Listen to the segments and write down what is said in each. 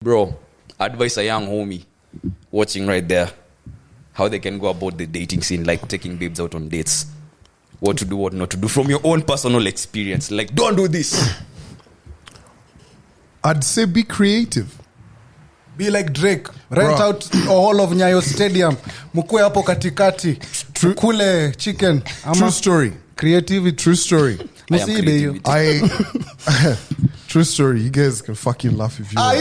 Bro, advise a young homie watching right there how they can go about the dating scene, like taking babes out on dates. What to do, what not to do from your own personal experience. Like, don't do this. I'd say be creative. Be like Drake. Rent out all of Nyayo Stadium. Mukue hapo katikati. Kule chicken. True story. Creativity. True story. True story. You guys can fucking laugh if you want.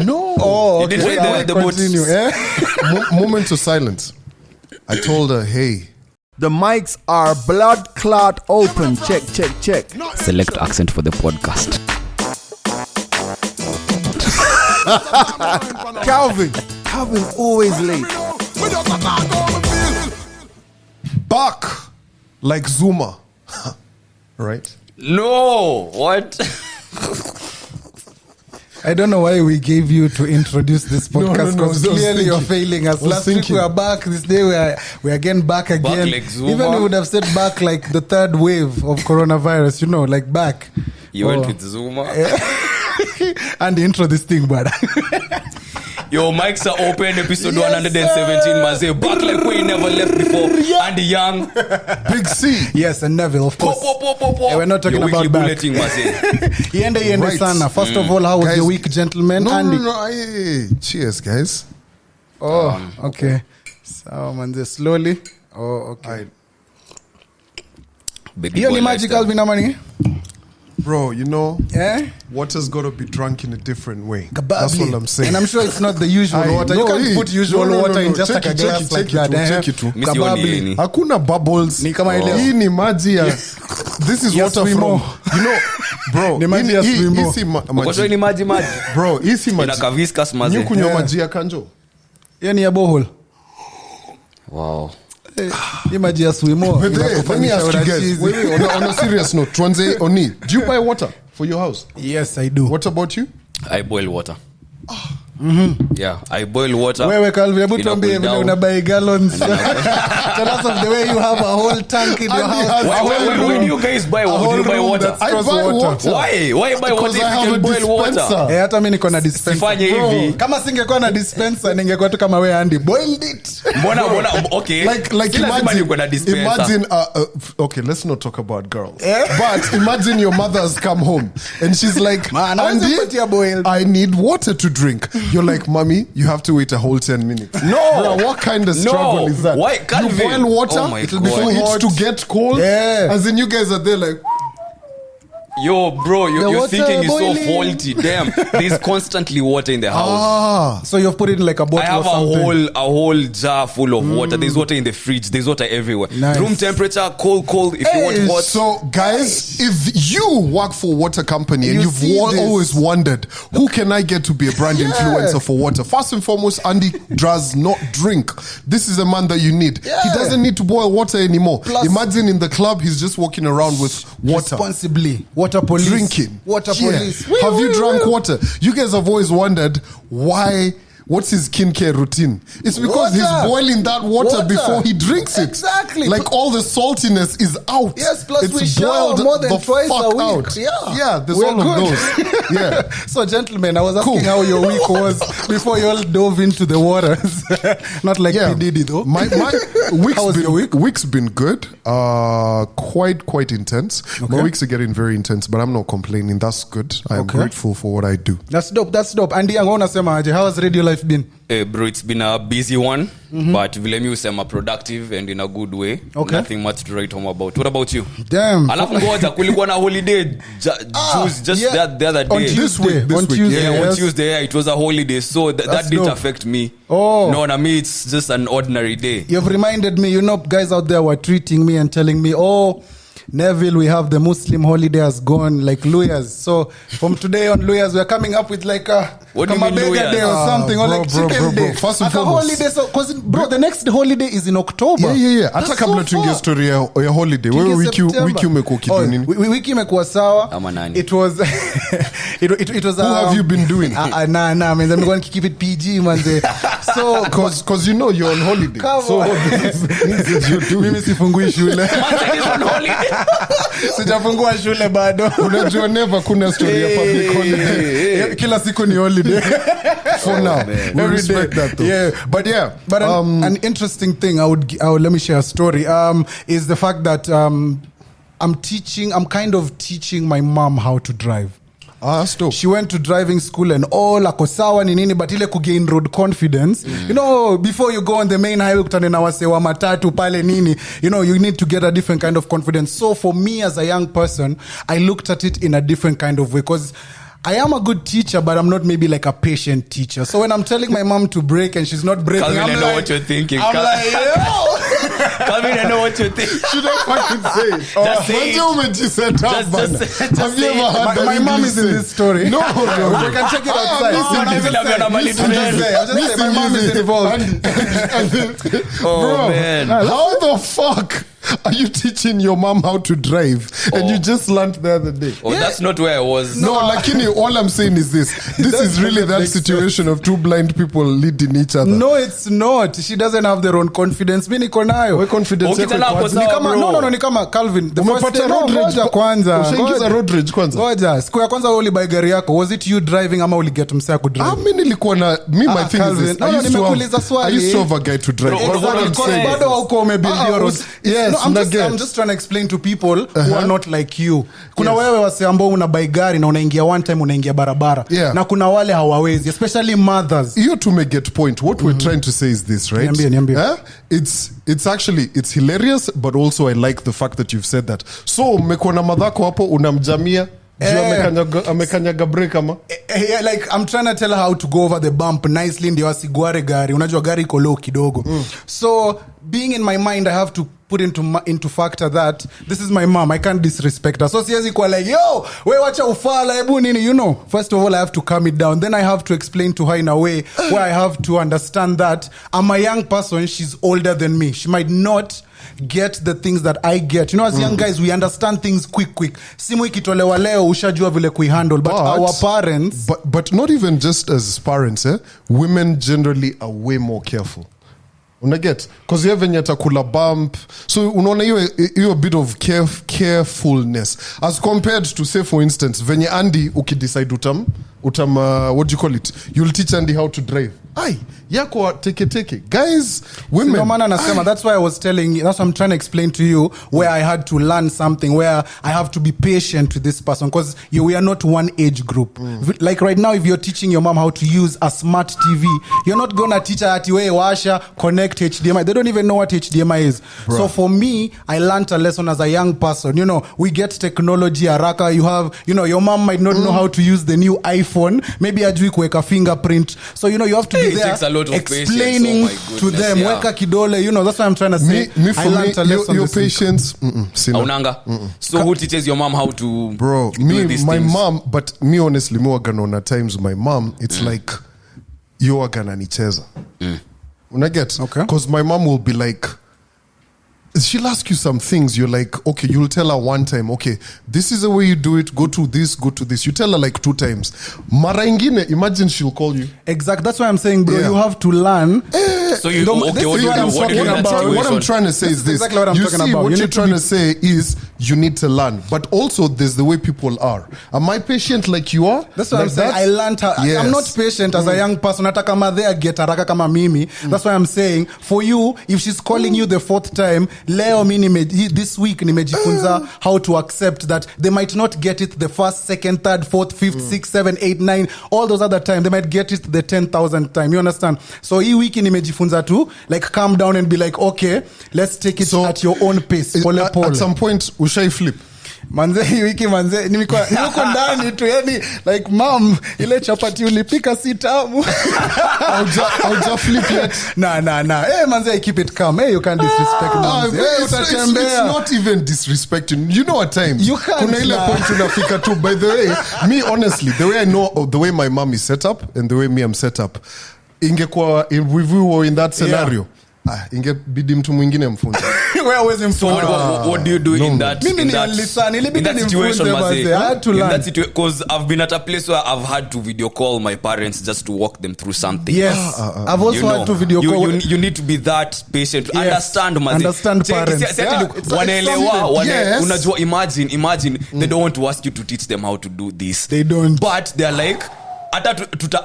No. Oh, okay. You didn't Continue. Moment of silence. I told her, hey. The mics are blood clot open. Check, check, check. Select accent for the podcast. Calvin always late. Back like Zuma. Right? No. What? I don't know why we gave you to introduce this podcast because clearly you're failing us. Last week we are back. This day we are again back again. Back like Zuma. Even we would have said back like the third wave of coronavirus, you know, like back. You went with Zuma? And intro this thing, brother. Your mics are open, episode 117, Maze. Back like we never left before. Andy Young. Big C. Yes, and Neville, of course. Yeah, we're not talking about back. Yende Right. sana. First of all, how was Guys, your week, gentlemen? Andy? No. Hey. Cheers, guys. Oh, okay. So, manze, slowly. Oh, okay. Hiyo ni magical vinamani? Bro, you know, Yeah? water's got to be drunk in a different way. Kababli. That's what I'm saying. And I'm sure it's not the usual water. You can't put usual water in just like a glass like that. Check it. Kababli. Hakuna bubbles. Ni kama ile. Hii ni maji ya. This is water Swimo. from, you know, bro. Ni maji ya Swimo. Isi Kwa ni maji. Bro, isi maji. Inaka viscous maze. Kunywa maji ya kanjo. Hiyo ni ya bohol. Wow. Hii maji ya Swimo. But let me ask you guys. Wait, on a serious note. Tuanze oni. Do you buy water for your house? Yes, I do. What about you? I boil water. Yeah, I boil water. Wewe Calvin, hebu tuambie vile unabuy gallons. Tell us of the way you have a whole tank in your house. Why do you guys buy water? Do you buy water? I buy water. Why buy water if you can boil water? Hata mimi niko na dispenser. Sifanye hivi. Kama singekuwa na dispenser ningekuwa tu kama wewe Andy. Boiled it. Mbona okay. Like imagine okay, let's not talk about girls. But imagine your mother's come home and she's like, Man, Andy, I need water to drink. You're like, Mommy, you have to wait a whole 10 minutes. No. Bro, what kind of struggle is that? Why? You Calvin. boil water, Oh my it'll God. be for it to get cold. Yeah. As in you guys are there like... Yo, bro, your water thinking is boiling. so faulty. Damn, there's constantly water in the house. So you've put it in like a bottle I have or something. a whole jar full of water. There's water in the fridge. There's water everywhere. Nice. Room temperature, cold. If you want hot. So, guys, if you work for a water company and You you've see this. always wondered, who can I get to be a brand influencer for water? First and foremost, Andy does not drink. This is a man that you need. Yeah. He doesn't need to boil water anymore. Plus- Imagine in the club, he's just walking around with water. Responsibly. Water police. Drinking. Water Yeah. police. Have you drunk water? You guys have always wondered why. What's his skincare routine? It's because he's Water. boiling that water before he drinks it. Exactly. Like all the saltiness is out. Yes, plus it's we shower boiled more than the twice fuck a week. out. Yeah. There's We're all good. of those. Yeah. So, gentlemen, I was asking Cool. how your week was before you all dove into the waters. Not like Yeah. P. Diddy, though. My week's How was been, your week? Week's been good. Quite intense. Okay. My weeks are getting very intense, but I'm not complaining. That's good. I am Okay. grateful for what I do. That's dope. Andy, I'm going to say, how has radio life been? Bro, it's been a busy one, but vile mi usema productive and in a good way. Okay. Nothing much to write home about. What about you? Damn. Alafu ngoja kulikuwa na holiday just yeah. the other On day. Tuesday. This week. Yeah, yes. on Tuesday, it was a holiday, so that That's didn't dope. affect me. Oh. No, me, it's just an ordinary day. You've reminded me, guys out there were tweeting me and telling me, oh, Neville, we have the Muslim holiday has gone like Luyas. So from today on, Luyas, we're coming up with like a What do you Kama mean New Bega Day Year's? or something, or like Chicken Day. First and Aka foremost. holiday, so because bro, the next holiday is in October. Yeah. Hata That's kabla so tuingie far. story ya holiday. Wewe wiki umekuwa kitu nini? Wiki imekuwa sawa. Ama nani? It was it was Who have you been doing? Nah, man. I'm going to keep it PG, man. So Cause you know you're on holiday. Come So on. this is that you're doing. mimi sifungui shule. Sijafungua shule bado. Unajua never kuna story ya public holiday. Kila siku ni holiday. For now. We Every respect day. that though. Yeah. But yeah. But an interesting thing I would let me share a story is the fact that I'm kind of teaching my mom how to drive. Stop. She went to driving school and all ako sawa ni nini, but ile kugain road confidence, you know, before you go on the main highway kutane na wase wa matatu pale nini, you know, you need to get a different kind of confidence. So for me as a young person, I looked at it in a different kind of way, because I am a good teacher, but I'm not maybe like a patient teacher. So when I'm telling my mom to brake and she's not braking, Calvin, I know what you're thinking. I'm like, Calvin, I know what you're thinking. Should I fucking say it? Just say it. Just set up, Just Have you say ever it. had my mom is in this story. No. You can check it outside. My mom is involved. Oh, man. How the fuck are you teaching your mom how to drive and you just learned the other day? Oh, that's not where I was. No, lakini all I'm saying is this is really that situation of two blind people leading each other. No, it's not. She doesn't have their own confidence. Mimi niko nayo. We confidence Okay, yako tena kwanza. hapo Ni kama bro. no, ni kama Calvin. The first Umepata day, road rage ngoja kwanza. Ushaingiza road rage kwanza? Ngoja. Siku ya kwanza ulibuy gari yako. Was it you driving ama uliget msea kudrive? Mimi nilikuwa na my thing Calvin. is this. No, I used nimekuuliza to swali. have a guy to drive. Bro, But what I'm Exactly. saying- Bado hauko umebuild your road. Yes, No, I'm nugget. just trying to explain to people who are not like you. Kuna wewe wase ambao unabuy gari na unaingia one time unaingia barabara. Yeah. Na kuna wale hawawezi, especially mothers. You to make get point. What we're trying to say is this, right? Niambie. It's actually hilarious, but also I like the fact that you've said that. So mmekuwa na madhako hapo unamjamia juu amekanyaga break ama? Yeah, like I'm trying to tell her how to go over the bump nicely ndio asigware gari. Unajua gari iko low kidogo. So being in my mind I have to put into factor that this is my mom, I can't disrespect her. So siwezi kwa like, yo, we wacha ufala hebu nini, you know. First of all I have to calm it down, then I have to explain to her in a way where I have to understand that I'm a young person, she's older than me. She might not get the things that I get. You know, as young guys we understand things quick. Simu ikitolewa leo ushajua vile kuihandle, but our parents but not even just as parents, women generally are way more careful. Unaget? Because you have atakula bump. So unaona hiyo bit of carefulness as compared to, say for instance, venye Andy ukidecide utam what do you call it? You'll teach Andy how to drive. Yako take. Guys, women. No man, that's why I was telling you, that's what I'm trying to explain to you, where I had to learn something, where I have to be patient with this person, because we are not one age group. Like right now, if you're teaching your mom how to use a smart TV, you're not gonna teach her at washa, connect HDMI. They don't even know what HDMI is. Bro. So for me, I learned a lesson as a young person. You know, we get technology haraka. Your mom might not know how to use the new iPhone. Maybe ajui kuweka fingerprint. So, you have to be there takes a lot of explaining patience. to them. Yeah. Weka kidole, that's what I'm trying to say. For me, your patience. Aunanga. So who teaches your mom how to Bro, my mom, but me honestly, more gonna times my mom, it's like you are gonna nicheza. Unaget? Okay. Because my mom will be like, she'll ask you some things. You're like, okay, you'll tell her one time, okay, this is the way you do it. Go to this. You tell her like 2 times. Mara ingine, imagine she'll call you. Exactly. That's why I'm saying, bro, Yeah. you have to learn. So you okay, what do you do in that situation? What I'm trying to say is this. Exactly what I'm talking about. What You you're need to trying to say is you need to learn. But also there's the way people are. Am I patient like you are? That's what like I'm saying. I learned how. Yes. I'm not patient as a young person. Hata kama they get haraka kama mimi. That's why I'm saying, for you, if she's calling you the 4th time, leo this week nimejifunza how to accept that they might not get it the 1st, 2nd, 3rd, 4th, 5th, 6th, 7th, 8th, 9th, all those other times. They might get it the 10,000th time. You understand? So hii wiki nimejifunza tu, like calm down and be like, okay, let's take it at your own pace. At some point, ushai flip. manze hii wiki manze niko ndani tu yani like mom ile chapati ulipika si tamu. I'll flip it. Nah. Hey manze I keep it calm. Hey you can't disrespect me. It's not even disrespecting. You know at times you can't. Kuna ile point unafika tu. By the way, me honestly, the way I know the way my mom is set up and the way me I'm set up, ingekuwa if we were in that scenario, ingebidi mtu mwingine mfunze. So what do you do in that situation, because I've been at a place where I've had to video call my parents just to walk them through something. Yes. I've also had to video call. You need to be that patient. Yes. Understand parents. Unajua, imagine they don't want to ask you to teach them how to do this. They don't. But they're like, hata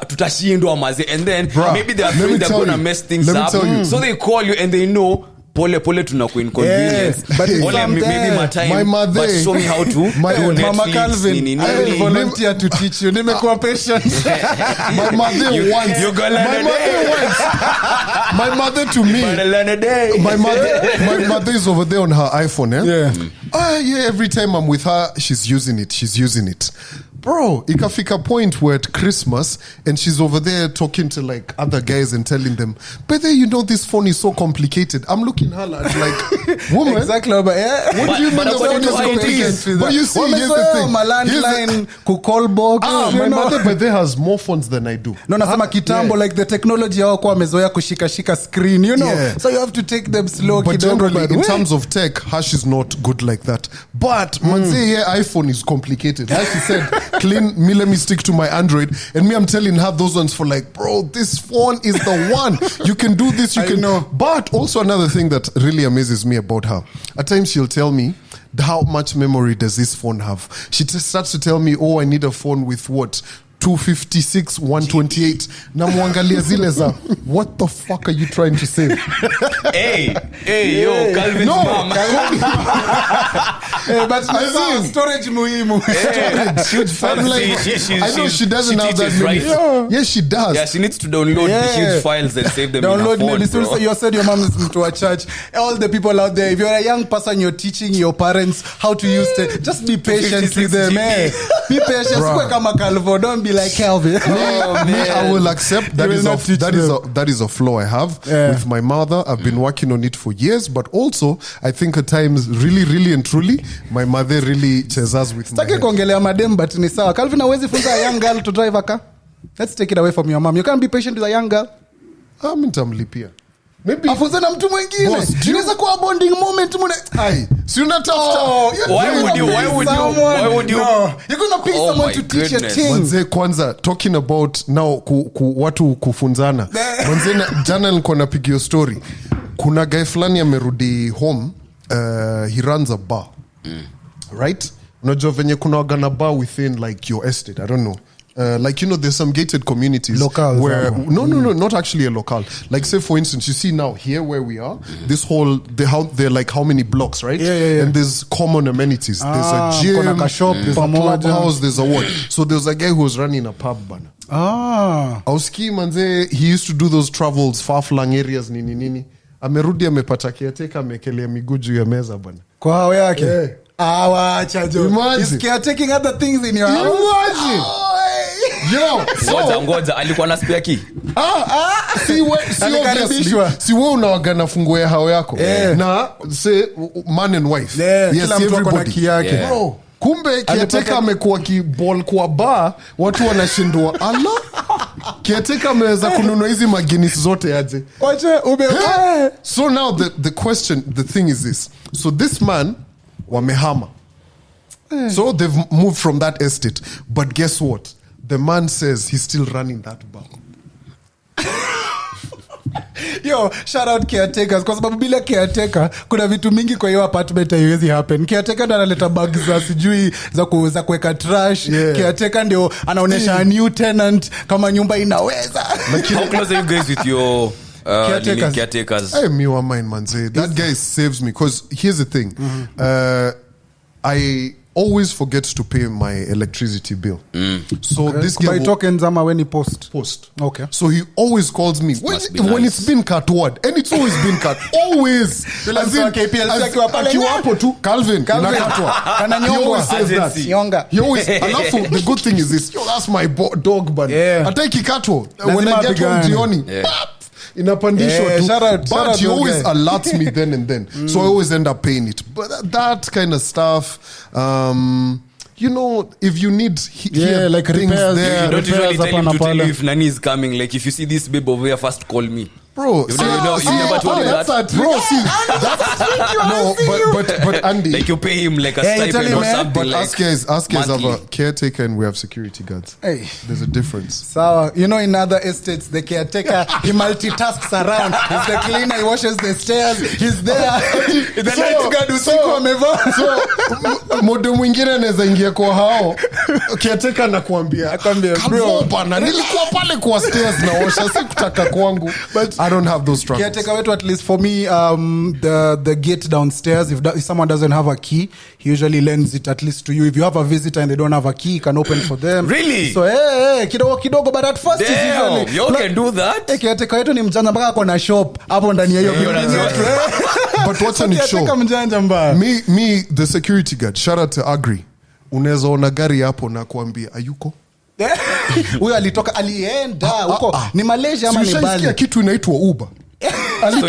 tutashindwa maze, and then maybe they are afraid they're gonna mess things up, so they call you and they know pole tunaku inconvenience. Yes, but maybe my time, my mother, but show me how to Mama Calvin, I will volunteer to teach you. Nimekuwa patient. My mother wants. You're gonna learn my mother to me. My mother is over there on her iPhone. Yeah. Every time I'm with her, she's using it. Bro, ikafika point where at Christmas and she's over there talking to like other guys and telling them, but then you know this phone is so complicated. I'm looking at her like, woman. Exactly. But what do you mean the phone is complicated? But you see, here's the thing. My landline, call box. My mother, but there has more phones than I do. No, nasema kitambo, like the technology yao kwa wamezoea kushika screen, you know. Yeah. So you have to take them slow. But generally, in terms of tech, Hash is not good like that. But manze, iPhone is complicated. Like she said, clean, me let me stick to my Android, and me I'm telling her those ones for like, bro, this phone is the one. You can do this, you can know. But also another thing that really amazes me about her, at times she'll tell me, how much memory does this phone have? She starts to tell me, oh, I need a phone with what, 256 128. Namwangalia zile za, what the fuck are you trying to say? Hey, yo, Calvin's mom. But storage muhimu. Huge files. Like, I know she doesn't have that many. Right? Yeah. Yes, she does. Yeah, she needs to download the huge files and save them download in her phone, bro. You said your mom is to a church. All the people out there, if you're a young person, you're teaching your parents how to use it. Just be patient with them. Be patient. Don't be like Calvin. I will accept that is a flaw I have with my mother. I've been working on it for years, but also I think at times really and truly my mother really cheza's with me. Kuongelea madem, but ni sawa. Calvin, hawezi funza a young girl to drive a car. Let's take it away from your mom. You can't be patient with a young girl. Nitamlipia. Maybe afunze na mtu mwingine. Inaweza kuwa bonding moment mune. Ai, si unatafuta. Why would you? No. You're going to pay someone to teach a thing. Manze kwanza talking about now watu kufunzana. Manze jana nilikuwa napigia story. Kuna guy fulani amerudi home, he runs a bar. Right? Unajua venye kuna wagana bar within like your estate, I don't know. Like, you know, there's some gated communities locals, where no, not actually a local. Like, say for instance, you see now here where we are, this whole they're like how many blocks, right? Yeah. And there's common amenities. There's a gym, there's a clubhouse, there's a what? So there's a guy who was running a pub bana. Auski manze, he used to do those travels far-flung areas nini. Amerudi amepata caretaker amekelea miguu juu ya meza bana. Kwa hao yake. Wacha jo. He's caretaking other things in your house. Imagine. Ngoja alikuwa na spare key. Si wewe unawagana funguo ya hao yako. Na say man and wife. Yes, everybody yake. Bro, kumbe kiateka amekuwa kiball kwa bar, watu wanashindwa. Allah. Kiateka ameweza kununua hizi Guinness zote aje. Wacha So now the thing is this. So this man wamehama. So they've moved from that estate. But guess what? The man says he's still running that bar. Yo, shout out caretakers. Kwa sababu bila caretaker kuna vitu mingi kwa hiyo apartment haiwezi happen. Caretaker ndo analeta bags za sijui za kuweka trash. Caretaker ndio anaonesha a new tenant kama nyumba inaweza. How close are you guys with your caretakers? Hey, me wa mine manze. That guy saves me because here's the thing. always forgets to pay my electricity bill. So this guy by will tokens ama when he post. Okay. So he always calls me when nice. it's been cut word, and it's always been cut. Always. As in, akiwa hapo tu, Calvin. Inakatwa. He always says that. He always. Alafu, the good thing is this. Yo, that's my dog, man. Hata ikikatwa. When I get home jioni, inapandishwa tu. But he always alerts me then and then. So I always end up paying it. But that kind of stuff, you know, if you need like things repairs, there. You don't usually tell him to tell you if Nani is coming. Like, if you see this babe over here, first call me. Bro, You never told him that. Bro, see, but Andy, Like, you pay him like a you tell stipend him, or man. something. but Like, us guys have a monthly. caretaker and we have security guards. Hey. There's a difference. So, you know, in other estates, the caretaker, he multitasks around. He's the cleaner, he washes the stairs, he's there. The night guard usiku amevaa. So mode mwingine anaweza ingia kwa hao caretaker anakuambia bro bana nilikuwa pale kwa stairs naosha sikutaka kwangu, but I don't have those struggles. Caretaker wetu, at least for me, the gate downstairs, if someone doesn't have a key, he usually lends it at least to you. If you have a visitor and they don't have a key, you can open for them. Really? So kidogo, but at first Damn, you can do that. Caretaker wetu ni mjanja mpaka ako na shop hapo ndani ya hiyo building yetu. But what's an show? Caretaker mjanja mbaya. Me the security guard, shout out to Agri, unaweza ona gari hapo na kuambia ayuko Huyo alienda huko ni Malaysia ama ni Bali. kitu inaitwa Uber. So you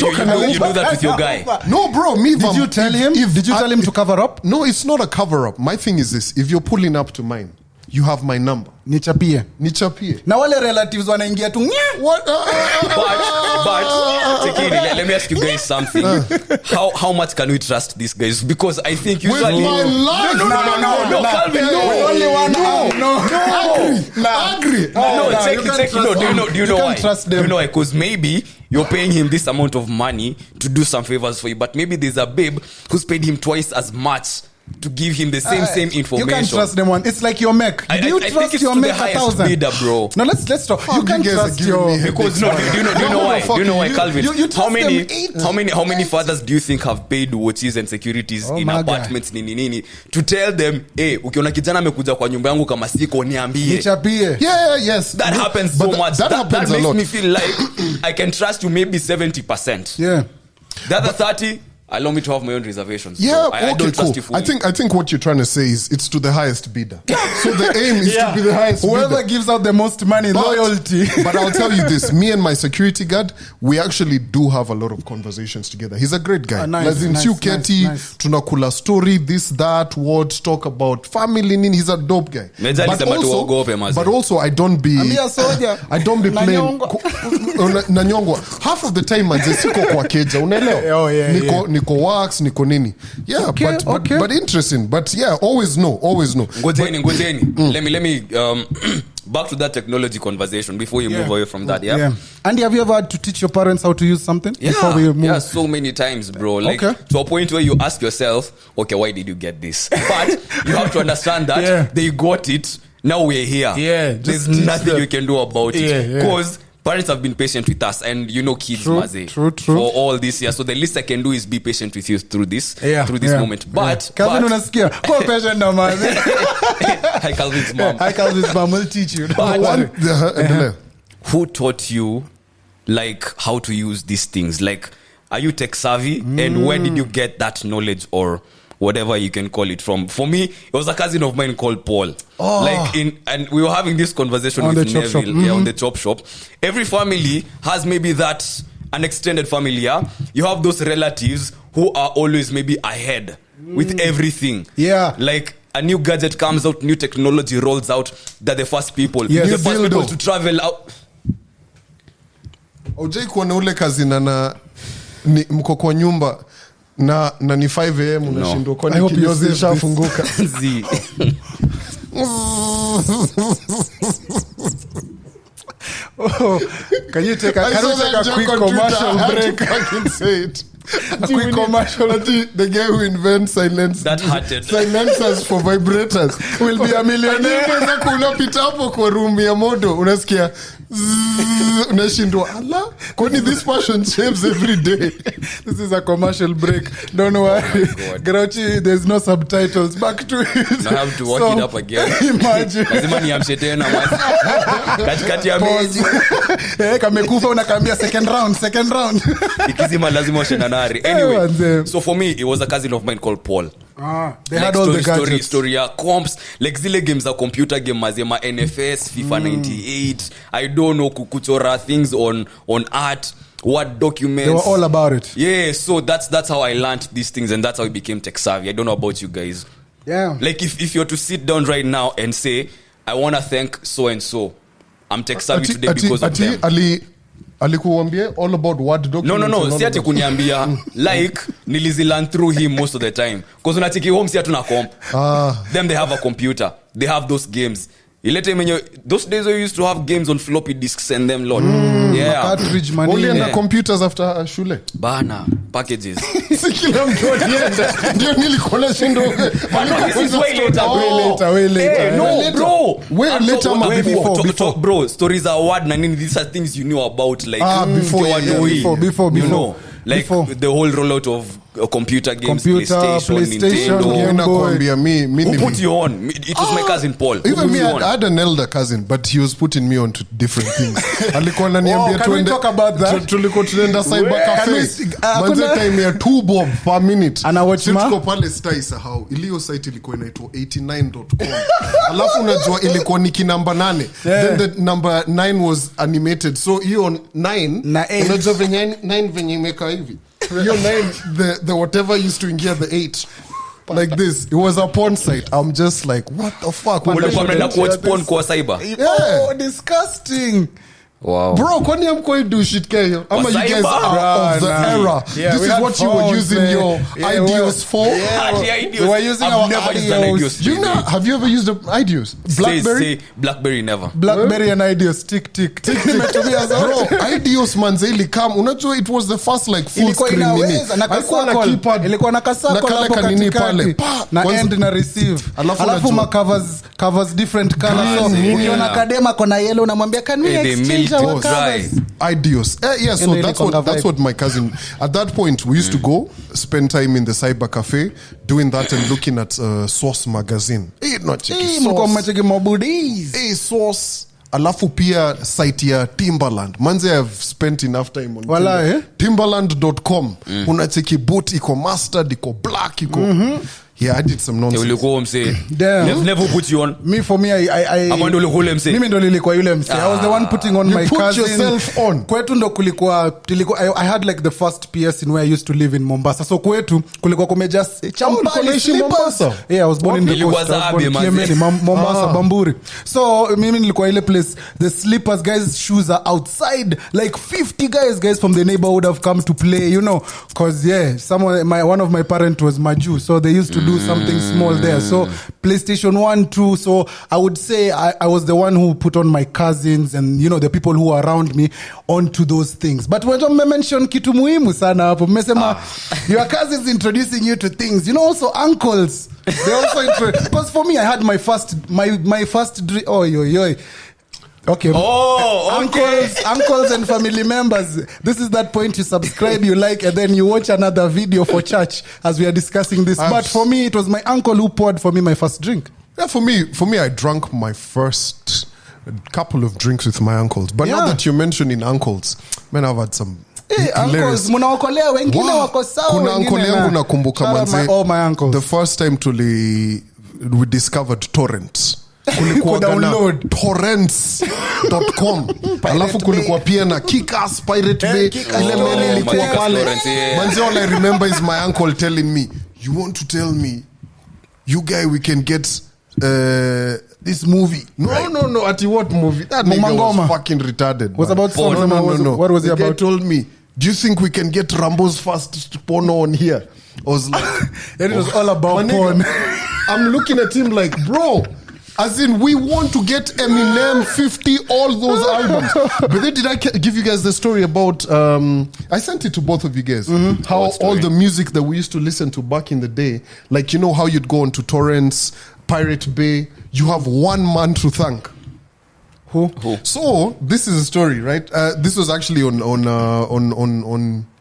do that with your guy? No, bro. Did you tell him? Did you tell him to cover up? No, it's not a cover up. My thing is this: if you're pulling up to mine, you have my number. Nichapie. Na wale relatives wanaingia tu. What? But Tekiri, let me ask you guys something. How much can we trust these guys? Because I think usually With my life. No, Calvin, no. Only one. Agree. Do you know why? Trust them. Do you know why? Because maybe you're paying him this amount of money to do some favors for you, but maybe there's a babe who's paid him twice as much to give him the same information. You can't trust them one. It's like your mech. Do you trust your mech 1,000? Bidder, bro. No, let's talk. You can't trust your. Because no, do you know why? Do you know why, Calvin? You how trust many fathers do you think have paid watches and securities in apartments nini to tell them, hey, ukiona kijana amekuja kwa nyumba yangu kama siko niambie. Nichapie. Yes. That happens so much. That happens makes a lot. me feel like I can trust you maybe 70%. Yeah. The other 30, allow me to have my own reservations. Yeah, I okay, don't trust cool. you fully. I think what you're trying to say is it's to the highest bidder. So the aim is to be the highest Whoever bidder. gives out the most money, loyalty. But I'll tell you this: me and my security guard, we actually do have a lot of conversations together. He's a great guy. Nice. Tunakula story, this, that, what, talk about family. He's a dope guy. But also, I don't be playing Nanyongwa. Half of the time, siko kwa keja, unaelewa? Niko wax, niko nini. Yeah, okay. But interesting. But yeah, always know. Ngojeni. Let me back to that technology conversation before you move away from that. Yeah. Andy, have you ever had to teach your parents how to use something before we move? Yeah, so many times, bro. Like to a point where you ask yourself, okay, why did you get this? But you have to understand that they got it. Now we're here. Yeah, there's nothing you can do about it because parents have been patient with us, and you know kids, true. for all this year. So the least I can do is be patient with you through this moment. But Calvin, unasikia? Kuwa patient na mazi. Hi, Calvin's mom. Hi, Calvin's mom will teach you. Who taught you like how to use these things? Like, are you tech savvy? And where did you get that knowledge or whatever you can call it from? For me, it was a cousin of mine called Paul. And we were having this conversation on with the Neville on the chop shop. Every family has maybe an extended family. Yeah? You have those relatives who are always maybe ahead with everything. Yeah. Like a new gadget comes out, new technology rolls out. They're the first people. Yes. The first people to travel out. Ujai kuona ule kazi na mko kwa nyumba na ni 5 am unashindwa kwa nini kinyozi ishafunguka. Can you take a quick commercial break? I can say it. A quick commercial. The guy who invents silencers for vibrators will be a millionaire. Unapita hapo kwa room ya moto unasikia unashindwa ala kwani this person shaves every day. This is a commercial break, don't worry. Grouchy, there's no subtitles. Back to it. I have to watch it up again. Imagine lazima niamshe tena katikati ya mechi kamekufa unakaambia second round ikizima lazima ushendanari. Anyway, so for me it was a cousin of mine called Paul. They had all the gadgets. Story ya comps like zile games za computer game mazema NFS FIFA 98 I don't know kuchora things on art what documents. They were all about it. Yeah, so that's how I learned these things and that's how I became tech savvy. I don't know about you guys. Yeah. Like if you're to sit down right now and say I want to thank so and so, I'm tech savvy today because of them. Alikuambia all about what documents. No, si ati kuniambia like nilizilearn through him most of the time because unatiki home si hatuna comp. Them they have a computer, they have those games. Those days we used to have games on floppy disks and them lot. Yeah, cartridge money. Only the computers after shule bana packages. Sikila mtu alienda ndio nilikuwa shindo. This is way later. No bro, way later before bro. Stories are word na nini, these are things you knew about like before you know like the whole rollout of computer games, PlayStation, Nintendo. Nakwambia me who put you on? It was my cousin Paul. Even me, I had an elder cousin, but he was putting me on to different things. Alikuwa ananiambia tulikuwa tunaenda cyber cafe. Manze time ya 2 bob per minute. Tuko pale sitaisahau. Iliyo site ilikuwa inaitwa 89.com. Alafu unajua ilikuwa ni number 8. Then the number 9 was animated. So hiyo 9 unajua venye 9 venye imeka hivi. Your name, the whatever used to ingia the 8 like this. It was a porn site. I'm just like, what the fuck? Ulikuwa watch porn kwa cyber. Oh, disgusting. Wow. Bro, kwani amko do shit kayo? Ama you guys are of the era. Yeah, this is what you were using your IDEOS for? We were using our IDEOS. You know, have you ever used the IDEOS? Blackberry? Blackberry never. Blackberry and IDEOS tick. Bro, IDEOS manze ilikam. Unajua it was the first like full screen mini. Ilikuwa na keypad. Ilikuwa na kasako hapo katikati. Na end na receive. Alafu ma covers different colors. So ukiona kadema kona yellow unamwambia can we exchange IDEOS. Yeah, so that's what my cousin at that point we used to go spend time in the cyber cafe doing that and looking at Source magazine. Source. Alafu pia site ya Timberland. Manze I've spent enough time on Timberland.com. Unacheki boot iko mastered, iko black, iko yeah, I did some nonsense. Ulikuwa mse. Never put you on. For me, Amando ulikuwa mse. Mimi ndo nilikuwa yule mse. I was the one putting on my cousin. You put yourself on. Kwetu ndo kulikuwa I had like the first PS in where I used to live in Mombasa. So kwetu kulikuwa kumeja champali slippers. Yeah, I was born in the coast. Mombasa, Bamburi. So mimi nilikuwa ile place. The slippers guys shoes are outside. Like 50 guys from the neighborhood have come to play, you know. Cause yeah, one of my parents was Maju. So they used to do something small there. So PlayStation 1, 2. So I would say I was the one who put on my cousins and you know the people who are around me onto those things. But when you mention kitu muhimu sana hapo, mmesema your cousins introducing you to things. You know also uncles. They also because for me I had my first dream. Okay. Uncles and family members. This is that point you subscribe, you like, and then you watch another video for church as we are discussing this. But for me, it was my uncle who poured for me my first drink. Yeah, for me, I drank my first couple of drinks with my uncles. But now that you're mentioning uncles, man, I've had some. Hey, uncles, munaokolea wengine wako sawa. Kuna uncle yangu nakumbuka manze. All my uncles. The first time we discovered torrents. Kulikuwa download torrents.com. Alafu kulikuwa pia na Kick-Ass Pirate Bay. Ile meli ilikuwa pale. Manzi all I remember is my uncle telling me, you want to tell me you guy we can get this movie? No. At what movie? That nigga was fucking retarded. Was about porn. No. What was it about? The guy told me, do you think we can get Rambo's first porno on here? I was like, it was all about porn. I'm looking at him like, bro, As in, we want to get Eminem 50, all those albums. But then did I give you guys the story about, I sent it to both of you guys, how all the music that we used to listen to back in the day, like, you know how you'd go onto torrents, Pirate Bay, you have one man to thank. Who? So this is a story, right? This was actually on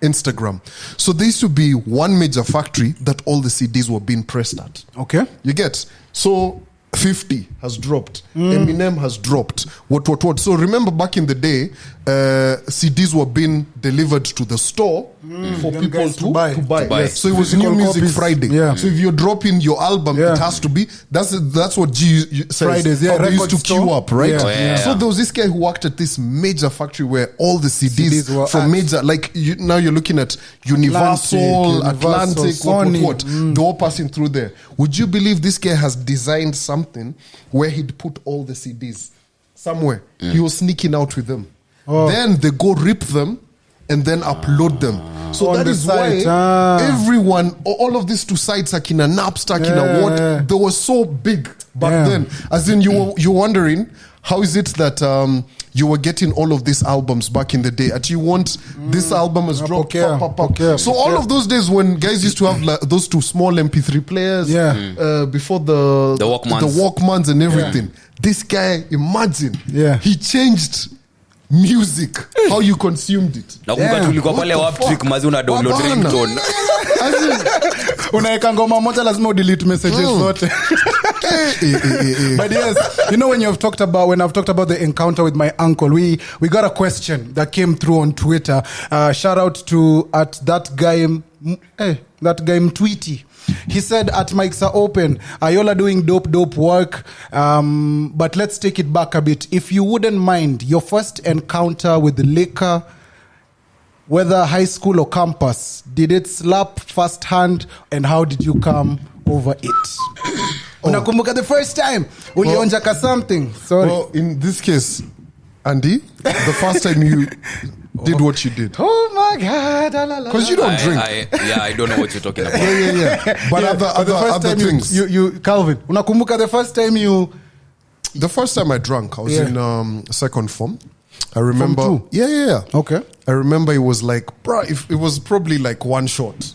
Instagram. So there used to be one major factory that all the CDs were being pressed at. Okay. You get? So 50 has dropped. Eminem has dropped. What? So remember back in the day, CDs were being delivered to the store for Them people guys to buy. Yes. So it was Physical New Music copies. Friday. Yeah. So if you're dropping your album, Yeah. it has to be. That's what G says. Fridays, yeah, How they used to record queue store. up, right? Yeah. Oh, yeah. So there was this guy who worked at this major factory where all the CDs, CDs were from at. major, like now you're looking at Universal, Atlantic, Sony. what. They're all passing through there. Would you believe this guy has designed something where he'd put all the CDs somewhere? He was sneaking out with them. Then they go rip them and then upload them. So On that the is site, why everyone, all of these two sites, Akina Napster, Akina what, they were so big back then. As in, you're wondering, how is it that you were getting all of these albums back in the day? At you want this album has dropped. Okay, Pop, pop, pop. okay, So all of those days when guys used to have like, those two small MP3 players, before the Walkmans and everything. This guy, imagine, he changed music, how you consumed it. nakumbuka tulikuwa pale What wap the trick fuck? mazi una download Bana. ringtone. As in, Unaeka ngoma moja lazima udelete messages zote. But yes, you know when I've talked about the encounter with my uncle, we got a question that came through on Twitter. Shout out to that guy Mtweety. He said at mics are open, y'all are doing dope work, but let's take it back a bit. If you wouldn't mind, your first encounter with liquor, whether high school or campus, did it slap firsthand, and how did you come over it? Unakumbuka the first time ulionjaka something? Sorry. well, in this case, Andy, the first time you did what you did. Oh my God. Because you don't drink. I don't know what you're talking about. Yeah. But other things. You Calvin, unakumbuka the first time you... The first time I drank, I was in second form. I remember. Form 2? Yeah. Okay. I remember it was like, it was probably like one shot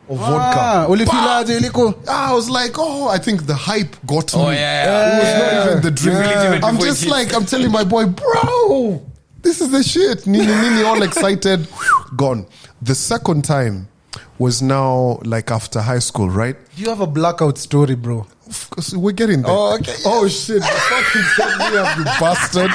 of vodka. Ulifilaje iliko? I was like, I think the hype got me. Oh, yeah. It was not even the drink. Yeah. I'm Before just it like, I'm telling my boy, bro, this is the shit. Nini, all excited. Gone. The second time was now like after high school, right? You have a blackout story, bro. Of course, we're getting there. Oh, okay. Oh, shit. You fucking set me up, you bastard.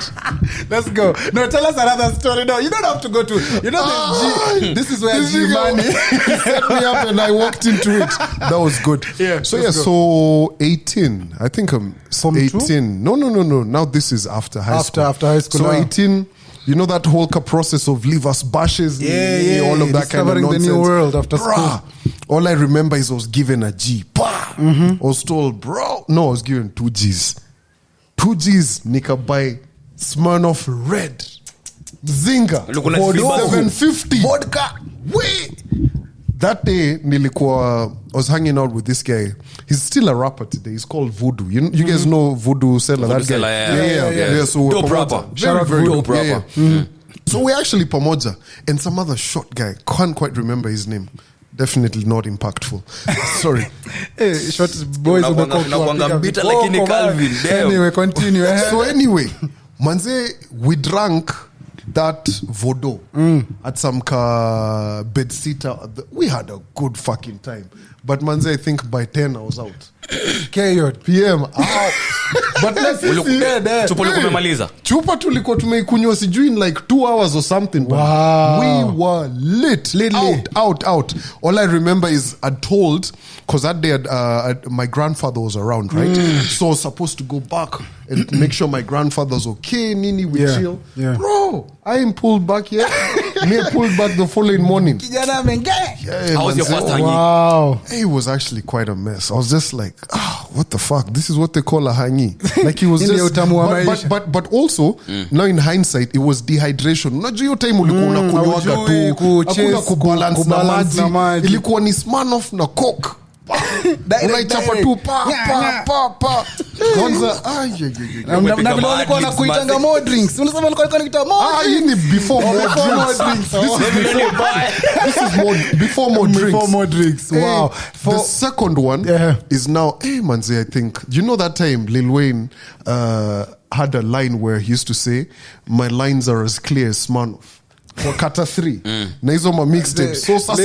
Let's go. No, tell us another story. No, you don't have to go to... You know, this is where G money... He set me up and I walked into it. That was good. Yeah, So, let's go. so 18. I think I'm Form 18. two? No. Now this is after high school. After high school, So now. 18, you know that whole process of leave us bashes, all of that kind of discovering nonsense. the new world after Bruh, all I remember is I was given a G. I was told, bro. No, I was given 2 Gs. 2 Gs, nika buy Smirnoff Red. Zinga. Look, kuna Vodka. 750. Vodka. Wait. That day, I was hanging out with this guy. He's still a rapper today. He's called Voodoo. You guys know Voodoo Seller, that guy? Seller, yeah. So we're Dope pamoja. rapper. Very, Shout out very Dope dope. rapper. So we're actually pamoja. And some other short guy. Can't quite remember his name. Definitely not impactful. Sorry. Hey, short boys on the Unakuanga bitter lakini Calvin, damn. Anyway, continue. So anyway, manze, we drank that vodo at some bed sitter. We had a good fucking time. But manze, I think by 10 I was out. PM out. But let's see. Chupa ulikuwa umemaliza? Chupa tulikuwa tumeikunywa sijui in like 2 hours or something. Wow. We were lit. Out. All I remember is I'd told, because that day my grandfather was around, right? So I was supposed to go back and make sure my grandfather's okay. Nini, we chill. Yeah. Bro, I ain't pulled back yet. Me pulled back the following morning. How was your first hanging? Wow. It was actually quite a mess. I was just like, what the fuck? This is what they call a hangi. Like he was just, but also now in hindsight, it was dehydration. Unajua hiyo time ulikuwa unakunywaga tu, hakuna kubalance na maji. Ilikuwa ni Smirnoff na Coke. unaichapa tu pa kwanza na vile walikuwa nakuitanga more drinks unasema walikuwa nakuita more hii ni before more drinks this is before more drinks wow the second one is now manze I think you know that time Lil Wayne had a line where he used to say my lines are as clear as Smirnoff for Kata 3 na hizo ma mixtape so sasa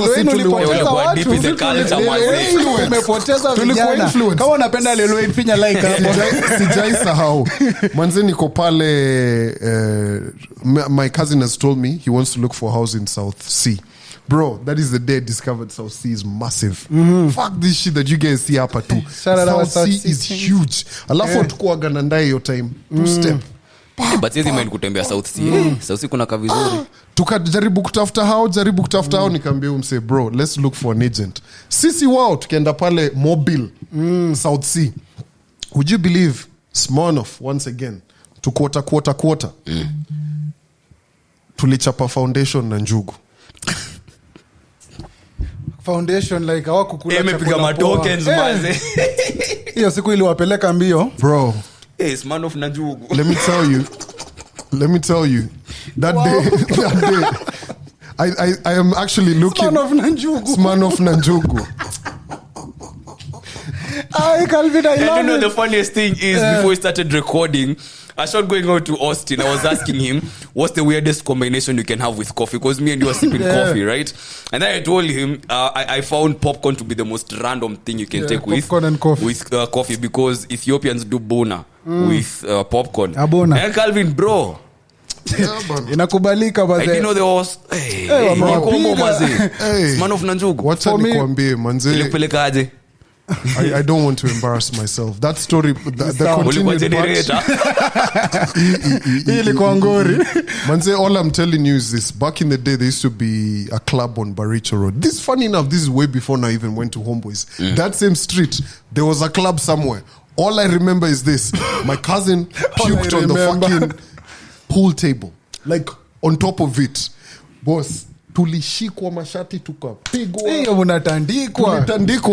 tumepoteza vijana kama unapenda Lil Wayne finya like hapo sijaisahau manze niko pale my cousin has told me he wants to look for a house in South Sea. Bro, that is the day I discovered South Sea is massive. Fuck this shit that you guys see hapa too. South Sea is huge. Alafu tukua ganandai your time. 2 step. But sisi mimi kutembea South Sea. South Sea kuna kavizuri. Tukajaribu kutafuta hao nikamwambia umse bro, let's look for an agent. Sisi wao tukaenda pale Mobile, South Sea. Would you believe Smirnoff once again to quarter. Tulichapa foundation na njugu. Foundation like hawakukula imepiga matokens manze hiyo siku iliwapeleka mbio bro Smirnoff na njugu let me tell you that day I am actually looking Smirnoff na njugu Calvin, I love you know the funniest thing is before we started recording I started going out to Austin. I was asking him, what's the weirdest combination you can have with coffee? Because me and you are sipping coffee, right? And then I told him, I found popcorn to be the most random thing you can take with coffee because Ethiopians do bona with popcorn. Abona. And Calvin, bro. Inakubalika baze. Like, you know, there was, Smirnoff na njugu. Wacha nikwambie manze. Ilikupeleka aje? I don't want to embarrass myself. That story, the continued part. Manze, all I'm telling you is this. Back in the day, there used to be a club on Baricho Road. This, funny enough, this is way before I even went to Homeboys. That same street, there was a club somewhere. All I remember is this. My cousin puked on the fucking pool table. Like, on top of it. Boss, tulishikwa mashati tukapigwa unatandikwa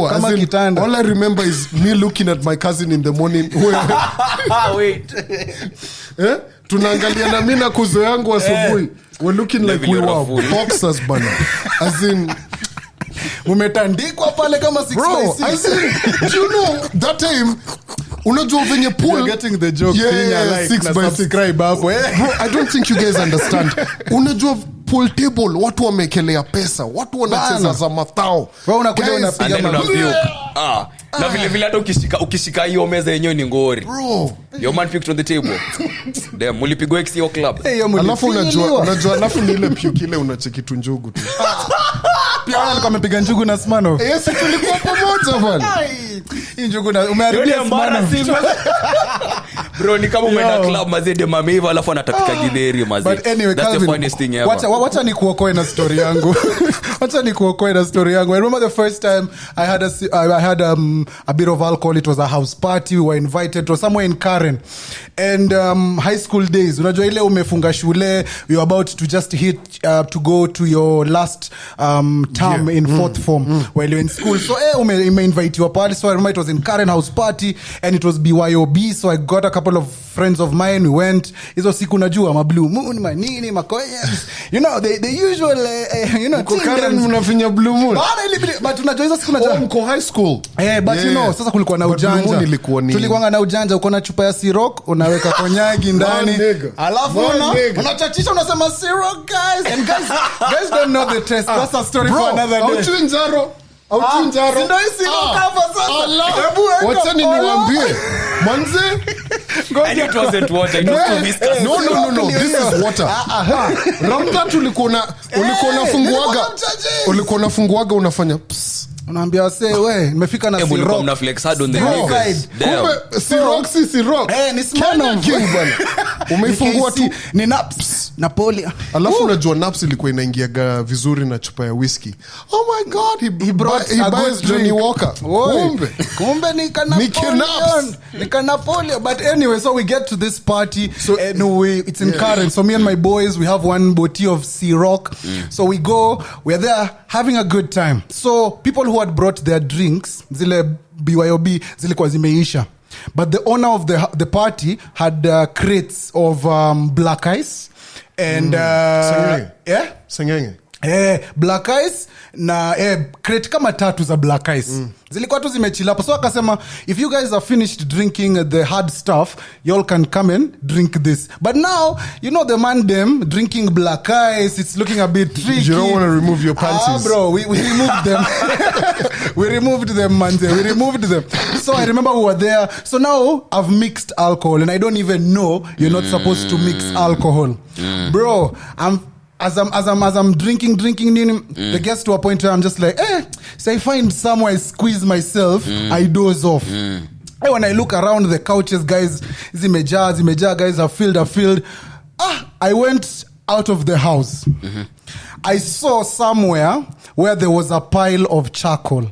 kama kitanda. All I remember is me looking at my cousin in the morning wait tunaangalia na mimi na kuzo yangu asubuhi we're looking like we were boxers bana as in umetandikwa pale kama 6 by 6 as in you know that time unajua venye pool you're getting the joke like 6 by 6 subscribe hapo bro I don't think you guys understand unajua pool table watu wamekelea pesa watu wanacheza za matao wewe unakuja unapiga mapio na vile vile hata ukishika hiyo meza yenyewe ni ngori bro your man picked on the table damn mulipigwa ex yo club alafu unajua alafu ni ile puke ile unacheki tu njugu tu pia alikuwa amepiga njugu na Smirnoff yes tulikuwa pamoja bwana hii njugu na umeharibia Smirnoff bro ni kama umeenda club mazede mameiva alafu anatapika githeri mazede but anyway that's Calvin, the funniest thing ever wacha nikuokoe na story yangu I remember the first time I had a bit of alcohol. It was a house party. We were invited to somewhere in Karen and high school days unajua ile umefunga shule you're about to just hit to go to your last term in fourth form while you're in school so invite you party so I remember it was in Karen house party and it was BYOB so I got a couple of friends of mine we went hizo siku najua ma blue moon manini makoyes you know the usual you know Karen mnafinya blue moon but unajua hizo siku najua mko high school but you know sasa kulikuwa na ujanja tulikuwa na ujanja uko na chupa ya syrup unaweka konyagi ndani alafu unachachisha unasema syrup guys and guys don't know the taste that's a story for another day Auchinjaro ndio hisi cover sasa wacha niwaambie manze and it wasn't water it was too viscous no this is water ramta ulikuwa unafunguaga unafanya unaambia say we nimefika na syrup mna flex hard on the niggas kumbe syrup ni Smirnoff bwana umeifungua tu ni naps Napoli. Alafu unajua Naps ilikuwa inaingiaga vizuri na chupa ya whiskey. Oh my god, he buys Johnny Walker. Kumbe nika Napoleon. But anyway, so we get to this party, so it's in Karen. So me and my boys, we have one bottle of C-Rock. So we go, we're there having a good time. So people who had brought their drinks, zile BYOB, zilikuwa zimeisha. But the owner of the party had crates of black ice and Sengenge. Black ice na crate kama 3 za black ice zilikuwa tu zimechill hapo. So akasema, if you guys are finished drinking the hard stuff, y'all can come and drink this. But now, you know the man them drinking black ice, it's looking a bit tricky. You don't want to remove your panties. Bro, we removed them. We removed them, man. We removed them. So I remember we were there. So now I've mixed alcohol and I don't even know you're not supposed to mix alcohol. Bro, As I'm drinking, the gets to a point where I'm just like, so I find somewhere I squeeze myself, I doze off. When I look around the couches, guys, zimeja, guys are filled. I went out of the house. I saw somewhere where there was a pile of charcoal.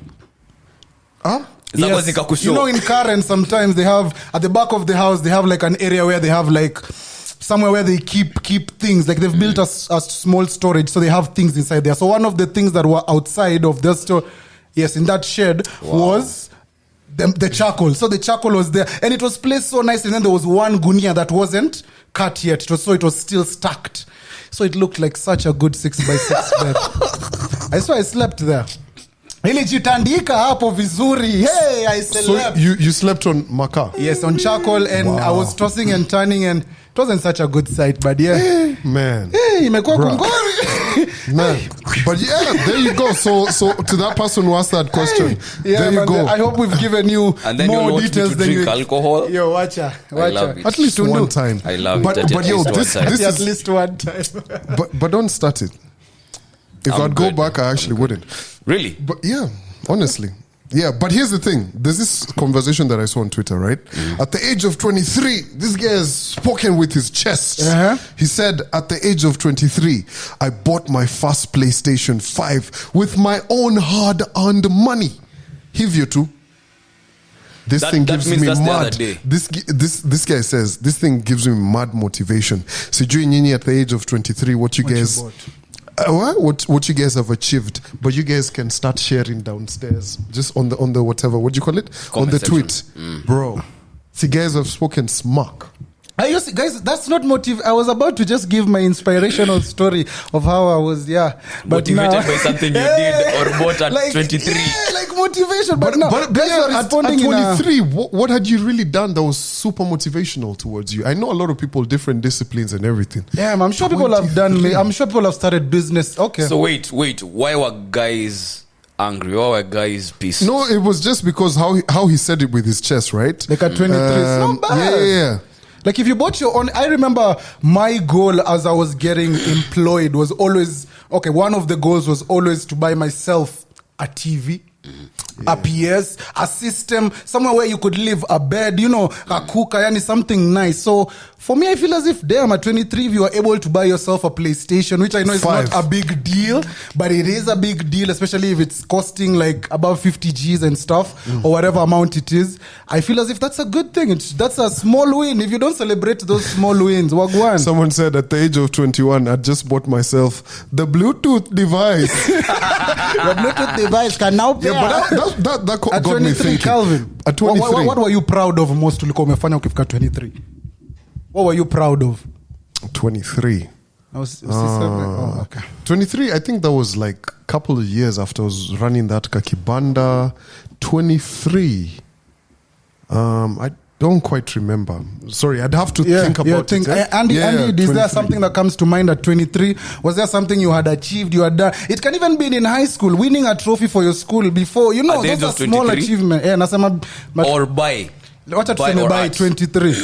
Yes. You know, in Karen, sometimes they have, at the back of the house, they have like an area where they have like, somewhere where they keep things, like they've built a small storage, so they have things inside there. So one of the things that were outside of the store, yes, in that shed, was the charcoal. So the charcoal was there, and it was placed so nice. And then there was one gunia that wasn't cut yet, it was still stacked. So it looked like such a good 6x6 bed. I swear I slept there. Ilijitandika hapo vizuri. Hey, I slept. So you slept on makaa? Yes, on charcoal, and I was tossing and turning, and it wasn't such a good sight, but yeah. Man. Imekuwa kungori. Man. But yeah, there you go. So to that person who asked that question, there you go. I hope we've given you and then more you details than you alcohol. Yo, watcha. I love it. At least one time. I love it. But yo, this is at least one time. but don't start it. If I'd go back, I actually wouldn't. Really? But yeah, honestly. Yeah, but here's the thing. There's this conversation that I saw on Twitter, right? At the age of 23, this guy has spoken with his chest. He said, at the age of 23, I bought my first PlayStation 5 with my own hard-earned money. Hivyo too. This thing gives me mad. This guy says, this thing gives me mad motivation. Sijui nyinyi at the age of 23, what you guys... what you guys have achieved, but you guys can start sharing downstairs, just on the whatever, what do you call it, comment on the section. tweet, bro. See, guys have spoken smack. Guys, that's not motive. I was about to just give my inspirational story of how I was, but motivated now, by something you did or bought at 23. Like motivation, but now guys are at responding 23, what had you really done that was super motivational towards you? I know a lot of people, different disciplines and everything. Yeah, I'm sure people have done. I'm sure people have started business. Okay. So wait, why were guys angry? Why were guys pissed? No, it was just because how he said it with his chest, right? Like at 23, it's not bad. Yeah. Like if you bought your own, I remember my goal as I was getting employed was always, one of the goals was always to buy myself a TV, a PS, a system, somewhere where you could live, a bed, a cooker, something nice. So for me, I feel as if, damn, at 23, if you are able to buy yourself a PlayStation, which I know is not a big deal, but it is a big deal, especially if it's costing like above 50 G's and stuff, or whatever amount it is. I feel as if that's a good thing. That's a small win. If you don't celebrate those small wins, wagwan. Someone said at the age of 21, I just bought myself the Bluetooth device. The Bluetooth device can now pay. Yeah, but that got 23, me thinking. Calvin, at 23. What were you proud of most ulikuwa umefanya ukifika 23? What were you proud of? 23. Okay. 23, I think that was like a couple of years after I was running that kakibanda. 23. I don't quite remember. Sorry, I'd have to think about it. Andy, is there something that comes to mind at 23? Was there something you had achieved, you had done? It can even be in high school, winning a trophy for your school before. Those are small achievements. Or buy. What are by 23?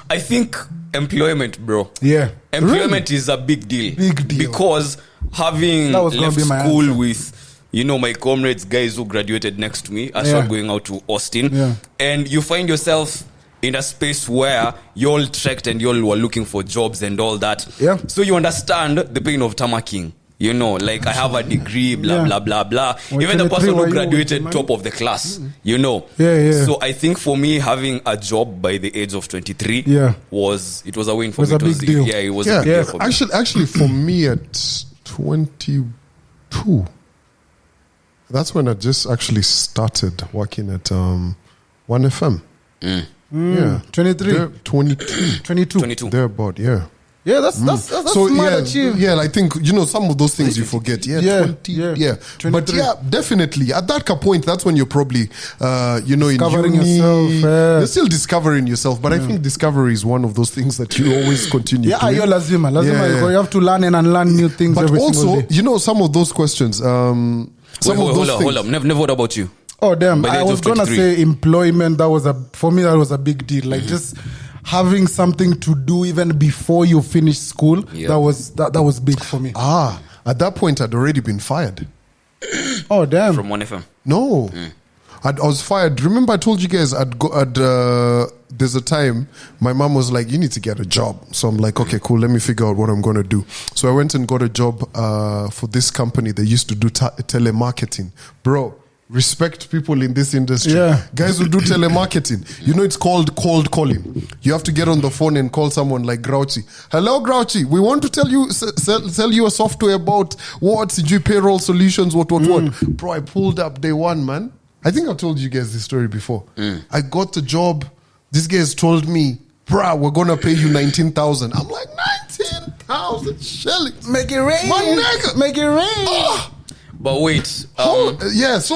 I think employment, bro. Yeah. Employment is a big deal. Big deal. Because having left school with, my comrades, guys who graduated next to me, I started going out to Austin. Yeah. And you find yourself in a space where y'all trekked and y'all were looking for jobs and all that. Yeah. So you understand the pain of tamarking. You know, like I have a degree, blah, blah, blah, blah. Well, Even the 23 person were who you, graduated man? top of the class, you know. Yeah. So I think for me, having a job by the age of 23 was a win for Was me. a big deal. Yeah, it was a big deal for me. Actually, for me at 22, that's when I just actually started working at 1FM. Yeah. 23. 22. They're about, yeah. Yeah, that's so smart yeah, achieved. yeah, I think some of those things you forget. Yeah, 20, yeah. But 23. yeah, definitely at that point, that's when you're probably Discovering in uni, yourself, you're still discovering yourself. But I think discovery is one of those things that you always continue. Yeah, doing. you're lazima. You have to learn and unlearn new things But every also, single day. some of those questions. Hold up. Never, what about you? Oh damn! By the I age was of gonna 23. say employment. For me that was a big deal. Like just having something to do even before you finish school. Yeah. That was big for me. At that point, I'd already been fired. Oh damn! From 1FM. No. I was fired. Remember I told you guys there's a time my mom was like, you need to get a job. So I'm like, okay, cool. Let me figure out what I'm going to do. So I went and got a job for this company. They used to do telemarketing. Bro, respect people in this industry. Yeah. Guys who do telemarketing. It's called cold calling. You have to get on the phone and call someone like Grouchy. Hello, Grouchy. We want to tell you a software about payroll solutions, what. Bro, I pulled up day one, man. I think I told you guys this story before. I got the job. These guys told me, bruh, we're going to pay you 19,000. I'm like, 19,000 shillings. Make it rain. My nigga. Make it rain. But wait. So...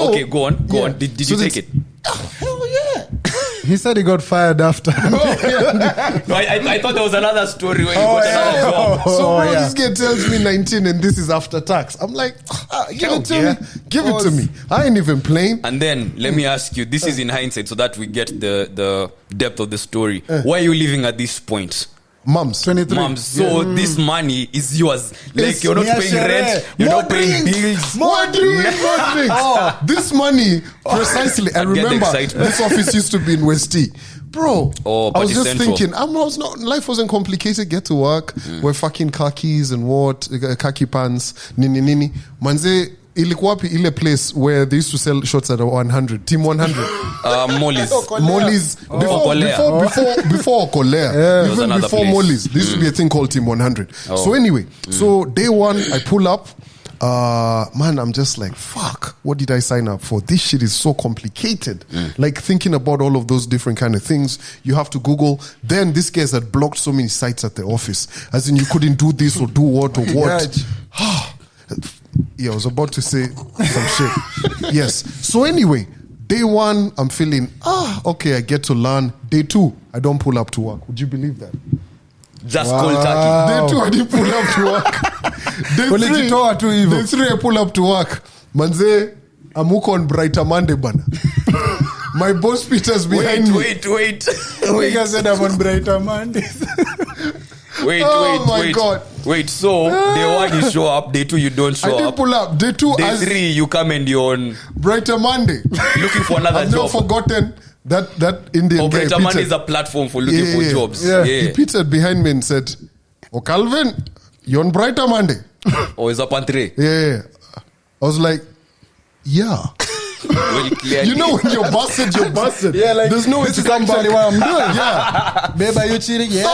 Okay, go on. Did you take it? Hell yeah. He said he got fired after. No, I thought there was another story where you got another job. So this guy tells me 19 and this is after tax. I'm like, give it to me. Give it to me. I ain't even playing. And then let me ask you, this is in hindsight so that we get the depth of the story. Why are you living at this point? Mums. 23. Moms, so this money is yours. Like you're not paying rent, you're not paying bills. More drinks. This money, precisely. I I get the remember excitement. this office used to be in West T. Bro, I was Party just Central. thinking, life wasn't complicated. Get to work, wear fucking khakis and khaki pants, nini. Manze, ilikuwa wapi ile place where they used to sell shots at 100, Team 100. Molly's. Molly's before Kolea, There was even another before place. Molly's, there used to be a thing called Team 100. So anyway, so day one I pull up, man, I'm just like, fuck, what did I sign up for? This shit is so complicated. Like thinking about all of those different kind of things, you have to Google. Then these guys had blocked so many sites at the office, as in you couldn't do this or do what or what. Yeah, I was about to say some shit. Yes. So anyway, day one, I'm feeling, okay, I get to learn. Day two, I don't pull up to work. Would you believe that? Just cold turkey. Day two, I didn't pull up to work. Day three, I pull up to work. Manze, I'm on brighter Monday, bana. My boss Peter's behind me. Wait. Nigga said I'm on brighter Mondays. Oh my God. Wait, so day one you show up, day two you don't I show didn't up. pull up. Day two, Day three you come and you're on brighter Monday. looking for another I've never job. forgotten that Indian guy. Operator Man Peter. is a platform for looking for jobs. Yeah. He petered behind me and said, "Oh, Calvin, you're on brighter Monday." Or is a pantry. Yeah. I was like, yeah. Well, clearly. You know when you're busted, you're busted. Yeah, like, there's no way this to is come back. actually what I'm doing. Yeah. Babe, are you cheating? Yeah.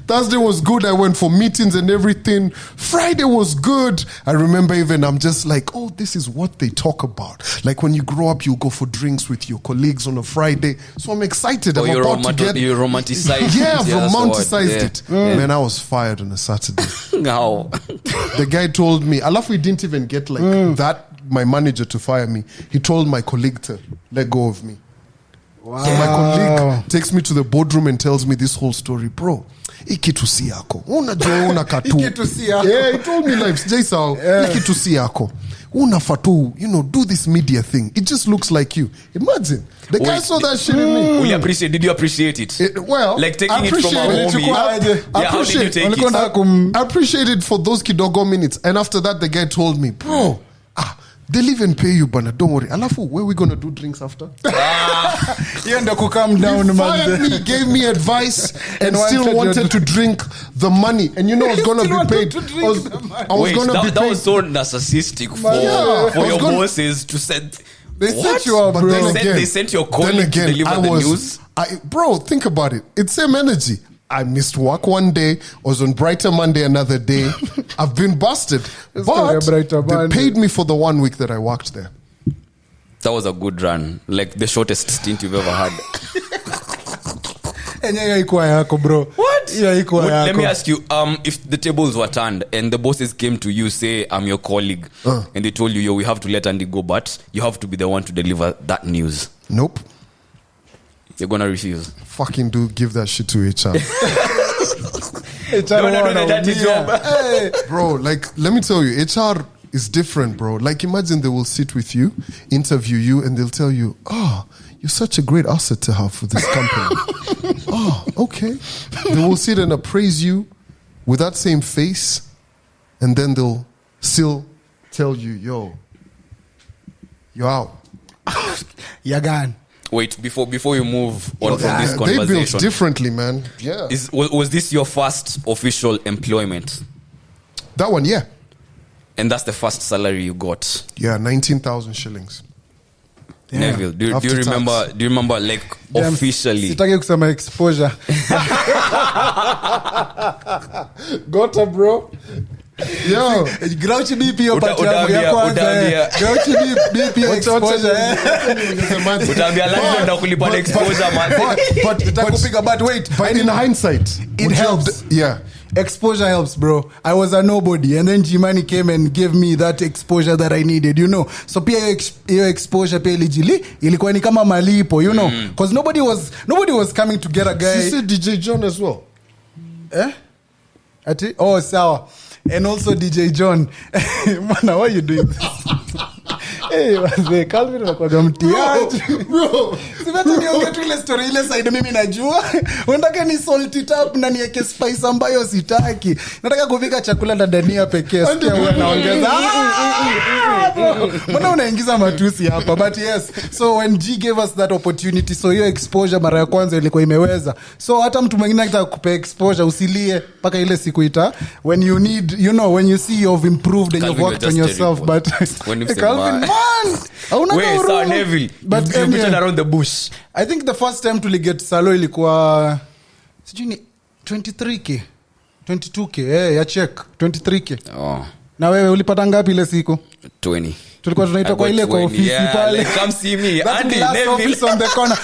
Thursday was good. I went for meetings and everything. Friday was good. I remember even I'm just like, oh, this is what they talk about. Like when you grow up, you go for drinks with your colleagues on a Friday. So I'm excited. I'm you about to get. You romanticize Yeah, I've it. That's romanticized what- it. Man, I was fired on a Saturday. How? The guy told me, I love we didn't even get like that, my manager to fire me. He told my colleague to let go of me. Wow. So my colleague takes me to the boardroom and tells me this whole story. Bro, ikitu si yako. Unajua una katu. Ikitu si yako. Yeah, he told me like, Jaisao, ikitu si yako. Una fatu, do this media thing. It just looks like you. Imagine. The guy saw that shit in me. Did you appreciate it? Well, Like taking I it from a appreciate homie. I Yeah, how did you appreciate take it? I appreciate it for those kidogo minutes. And after that, the guy told me, bro, they'll even pay you, bana, don't worry. Alafu, where we gonna do drinks after? You end up calm down, He fired man. me, gave me advice, and wanted still you wanted to drink the money. And you know I was gonna Still be wanted paid. to drink I was, the money. I was Wait, gonna be that paid. was so narcissistic for Yeah, I was your gonna- bosses to send. They What? set you up, But bro. then They again, they sent your then colleague to again, deliver the news. Bro, think about it. It's same energy. I missed work one day. Was on Brighter Monday another day. I've been busted, Let's go but to Brighter they Monday. paid me for the 1 week that I worked there. That was a good run, like the shortest stint you've ever had. Enye hiyo haikuwa yako, bro. What? Hiyo haikuwa Wait, yako. let me ask you, if the tables were turned and the bosses came to you, say I'm your colleague, and they told you, yo, we have to let Andy go, but you have to be the one to deliver that news. Nope. You're gonna refuse. Fucking do give that shit to HR. HR Don't do the wana dirty umia. job. Hey. Bro, like, let me tell you, HR is different, bro. Like, imagine they will sit with you, interview you, and they'll tell you, oh, you're such a great asset to have for this company. Oh, okay. They will sit and appraise you with that same face, and then they'll still tell you, yo, you're out. You're gone. Wait, before you move on from this They built conversation, differently, man. Yeah. was this your first official employment? That one, yeah. And that's the first salary you got? Yeah, 19,000 shillings. Yeah. Neville, do After you tax. remember? Do you remember, like, Damn, officially? sitaki kusema exposure. Got her, bro. Yo. Grouchy BP hiyo part Utaambia- ya kwanza. utaambia- Grouchy BP exposure. Utaambia lazima enda kulipa na exposure, man. Itakupiga, but wait. But in hindsight, It would you have helps. yeah. Exposure helps, bro. I was a nobody, and then Jimani came and gave me that exposure that I needed, you know. So pia hiyo exposure pia ilikuwa ni kama malipo, you know, because nobody was coming to get a She guy. said DJ John as well. Ati? Oh, sawa. And also DJ John. Mana, why you doing this? Hey, wazee, Calvin anakuwaga mtiaji. Bro. Siveta niongea tu ile story ile side mimi najua. Unataka ni salt it up na niweke spice ambayo sitaki. Nataka kupika chakula na dania pekee. Sikia wewe naongeza. Mbona unaingiza matusi hapa? But yes. So when G gave us that opportunity, so hiyo exposure mara ya kwanza ilikuwa imeweza. So hata mtu mwingine akitaka kupe exposure usilie mpaka ile siku ita when you need, you know, when you see you've improved and you've Calvin, worked you're on just yourself, terrible. but When you say Calvin, man. man, hauna Wait, huruma. sir, Neville, But you've anyway, beaten around the bush. I think the first time tuliget salo ilikuwa sijui ni 23k 22k ya check 23k. Oh, Na wewe ulipata ngapi ile siku? 20. Tulikuwa tunaita I kwa got ile kwa 20, ofisi yeah, pale. like, come see me. That's Andy, the last Neville. office on the corner.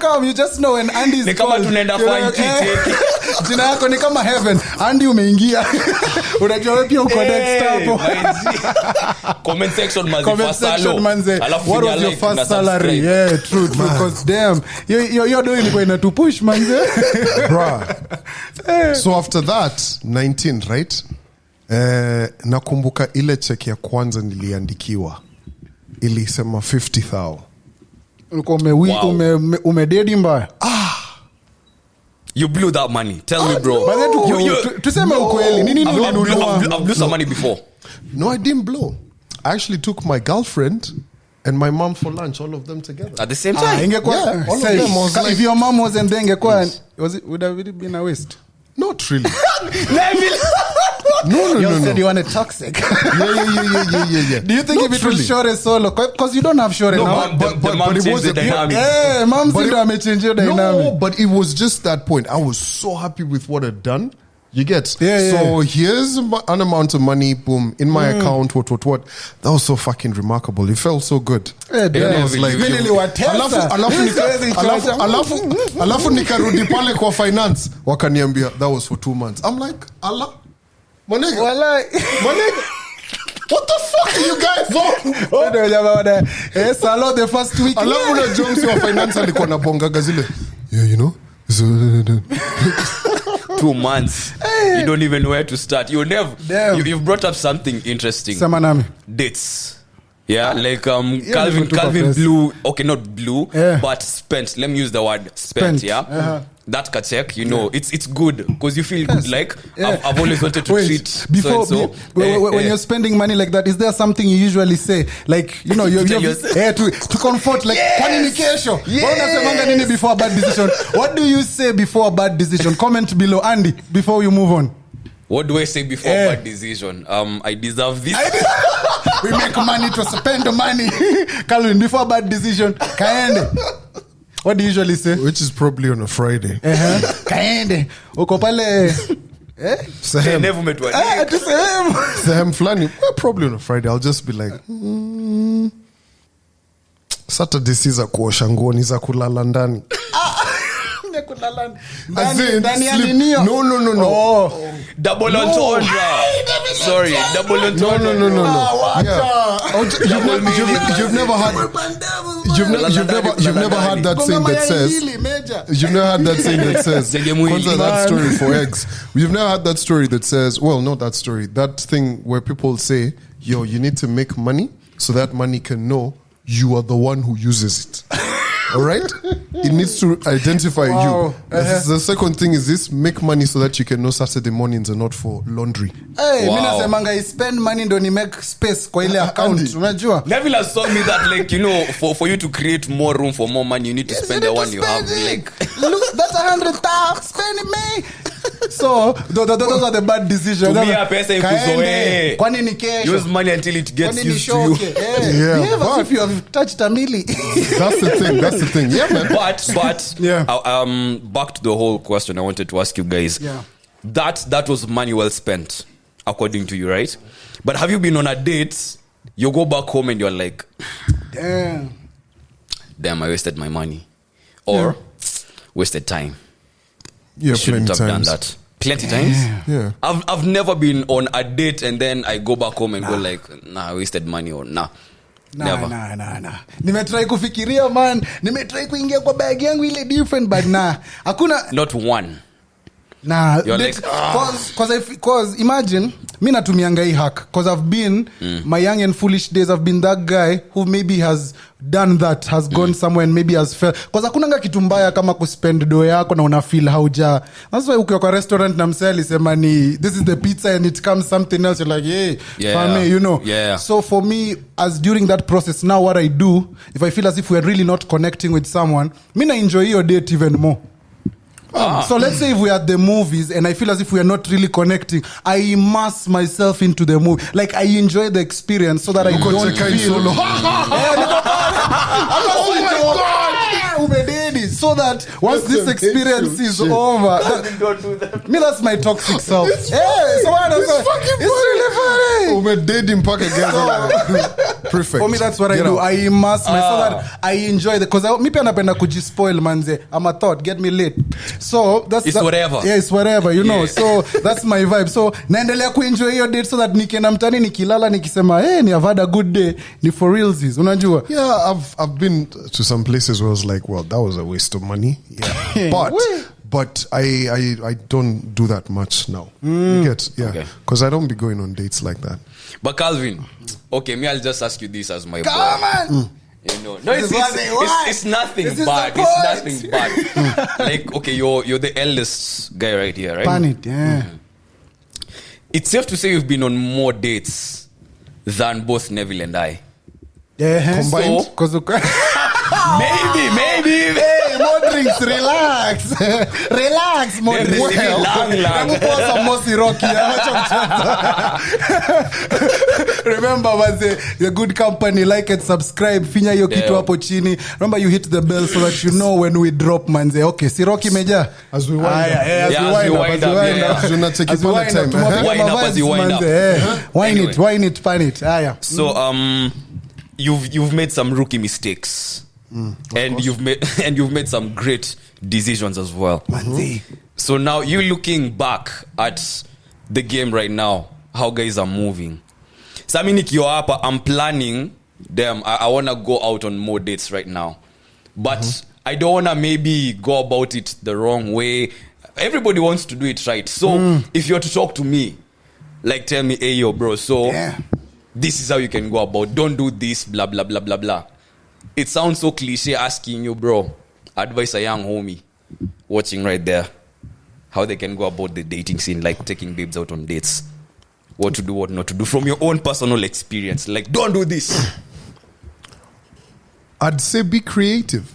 Come, you just know when Andy is Ni kama called. tunaenda You're fine like, tea jina yako ni kama heaven. Andy umeingia. Unajua wewe pia uko next hapo. Comment section manzi, Comment first section salo. manze. Alafu What finya was your like na first salary? subscribe. Yeah, true because damn. Yo do ilikuwa inatupush manze. Bruh. So after that 19, right? Nakumbuka ile check ya kwanza niliandikiwa ilisema 50,000. Ulikuwa Wow. umededi mbaya. You blew that money. Tell me, bro. But then tuseme ukweli. Nini I've ulinunua? blew some money before. No, I didn't blow. I actually took my girlfriend and my mom for lunch, all of them together. At the same time. Ingekuwa Yeah, all of say, them was like- if your mom wasn't there ingekuwa would have it been a waste? Not really. Neville. No. You said you wanted toxic. Yeah. Do you think Not if it was really. Shore solo? Because you don't have Shore No, now. mom, the mom but it changed wasn't- the dynamic. Yeah, mom But ndo amechange your No, dynamic. but it was just that point. I was so happy with what I'd done. You get? Yeah. So here's an amount of money, boom, in my account, what. That was so fucking remarkable. It felt so good. Yeah, damn. It was like- Mimi niliwatesa. alafu nikarudi pale kwa finance wakaniambia that was for 2 months. I'm like, Allah, manega, Walai. what the fuck are you guys on? Ndio jamaa wana salo the first week. Alafu na Jones wa finance alikuwa na bongaga zile. Yeah, you know. So, 2 months. You don't even know where to start. Damn. You've brought up something interesting. Sema nami. Dates. Yeah, like nilikuwa Calvin pesa. blew, okay, not blew, Yeah. but spent. Let me use the word spent. Spent. Yeah. that check, you know, it's good because you feel good. Like I've always wanted to treat before so-and-so. when you're spending money like that, is there something you usually say, like, you know, you're to comfort, like, kwani ni kesho? Unasemanga nini before a bad decision? What do you say before a bad decision? Comment below, Andy, before you move on. What do I say before a bad decision? I deserve this. We make money to spend the money. Calvin, before a bad decision, kaende. What do you usually say? Which is probably on a Friday. Kaende. Uko pale. Sehem. Never met one. Sehem flani. Probably on a Friday. I'll just be like, Saturday si za kuosha nguo, ni za kulala ndani. As in, sleep. No. Oh. Double entendre. Sorry, double entendre. No. Yeah. You've never had that saying that says. You've never had that saying that says. Kwanza, that story for eggs. You've never had that story that says. Well, not that story. That thing where people say, "Yo, you need to make money so that money can know you are the one who uses it." All right? It needs to identify you. The second thing is this: make money so that you can know Saturday mornings are not for laundry. Hey, wow. Mina semanga I spend money ndo ni make space kwa ile account. Unajua? Neville has told me that, like, you know, for you to create more room for more money, you need to spend the one you have. Like, look, that's 100,000. Spend it, me. So those are the bad decisions. Tumia pesa ikuzoe. Kwani ni kesho? Use money until it gets used to you. Behave as if you have touched a milli. That's the thing. Yeah, man. But back to the whole question I wanted to ask you guys. Yeah. That was money well spent, according to you, right? But have you been on a date? You go back home and you're like, damn, I wasted my money, or wasted time. Yeah, shouldn't have done that. Plenty times. Yeah. I've never been on a date and then I go back home and go like, I wasted money, or never. Nimetry kufikiria, man. Nimetry kuingia kwa bag yangu ile different, but hakuna. Not one. You're like, cause imagine me natumianga hii hack, cause I've been my young and foolish days, I've been that guy who maybe has done that, has gone somewhere and maybe has felt, cause hakunanga kitu mbaya kama kuspend dough yako na una feel hauja. That's why ukiwa kwa restaurant na mseli sema ni this is the pizza and it comes something else, you're like, hey, for me, you know. Yeah. So for me, as during that process, now what I do, if I feel as if we're really not connecting with someone, me na enjoy your date even more. So let's say if we're at the movies and I feel as if we are not really connecting, I immerse myself into the movie. Like, I enjoy the experience so that I don't feel so that once this experience is over, don't do that. Me, that's my toxic self. Hey, so it's really funny. Perfect. For me, that's what I do. I immerse myself so that I enjoy the, because me pia napenda kujispoil manze. I'm a thought, get me late. So that's whatever. Yeah, it's whatever, you know. So that's my vibe. So naendelea kuenjoy your date so that nikienda mtani nikilala nikisema, hey, I've had a good day. Ni for realsies, unajua? Yeah, I've been to some places where I was like, well, that was a waste of money. Yeah. But I don't do that much now. You get, because I don't be going on dates like that. But Calvin, okay, me, I'll just ask you this as my boy. Come on. You know, no, it's nothing bad. It's nothing bad. Like, okay, you're the eldest guy right here, right? Pan it, yeah. It's safe to say you've been on more dates than both Neville and I. Yeah, combined. So, maybe. Hey, more drinks, relax. Relax, more drinks. Remember, was the good company, like and subscribe. Finya yo kitu hapo chini. Remember, you hit the bell so that you know when we drop, manze. Okay, si Rocky meja. As we wind up. As we wind up. Wine it, pan it. So, you've made some rookie mistakes. And you've made some great decisions as well. So now you're looking back at the game right now, how guys are moving. So I mean, I'm planning them. I want to go out on more dates right now, but I don't want to maybe go about it the wrong way. Everybody wants to do it right. So if you're to talk to me, like tell me, hey yo bro, so this is how you can go about. Don't do this, blah blah blah blah blah. It sounds so cliche asking you, bro, advise a young homie. watching right there how they can go about the dating scene, like taking babes out on dates, what to do, what not to do, from your own personal experience. Like, don't do this. I'd say be creative.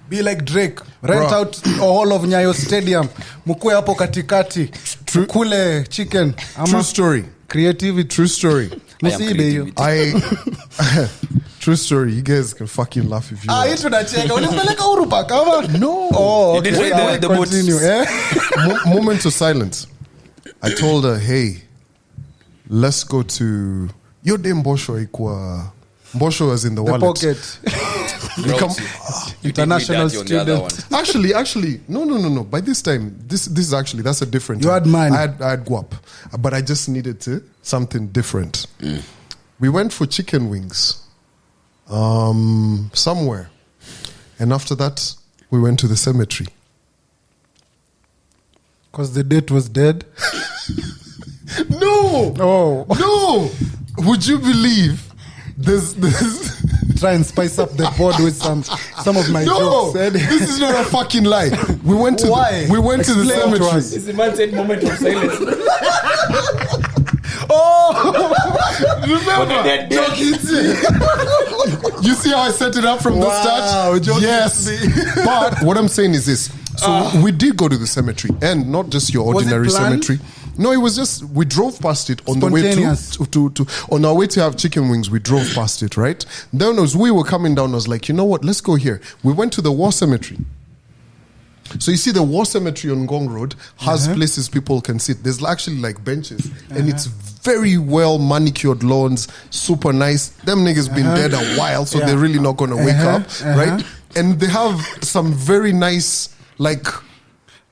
Be like Drake. Rent out all of Nyayo Stadium. Mukue hapo katikati. Kule chicken. True story. Creativity. True story. True story. You guys can fucking laugh if you want. No. Oh, You didn't ride the boat. Continue. Eh? Moment of silence. I told her, hey, let's go to your damn Mbosho ikwa. Mbosho was in the wallet. Pocket. International student. Actually, no. By this time, this is actually, that's a different. You time. had mine. I had guap, but I just needed something different. We went for chicken wings, somewhere, and after that, we went to the cemetery. Because the date was dead. No. Oh. No. Would you believe? There's Try and spice up the board with some of my jokes. This is not a fucking lie. We went to Why? We went to the Explain to cemetery. us. It's a man said moment of silence. Remember? You see how I set it up from the start? Yes. But what I'm saying is this. So we did go to the cemetery, and not just your ordinary Was it planned? cemetery. No, it was just, we drove past it on the way to on our way to have chicken wings. We drove past it, right? Then as we were coming down, I was like, you know what? Let's go here. We went to the war cemetery. So you see, the war cemetery on Gong Road has places people can sit. There's actually like benches, and it's very well manicured lawns, super nice. Them niggas been dead a while, so they're really not gonna wake up, right? And they have some very nice, like,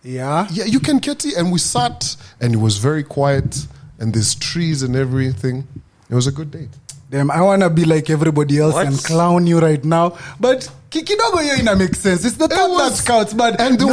yeah, you can get it. And we sat, and it was very quiet, and there's trees and everything. It was a good date. Damn, I want to be like everybody else and clown you right now. But kidogo hiyo ina make sense. It's the thought that counts. But and there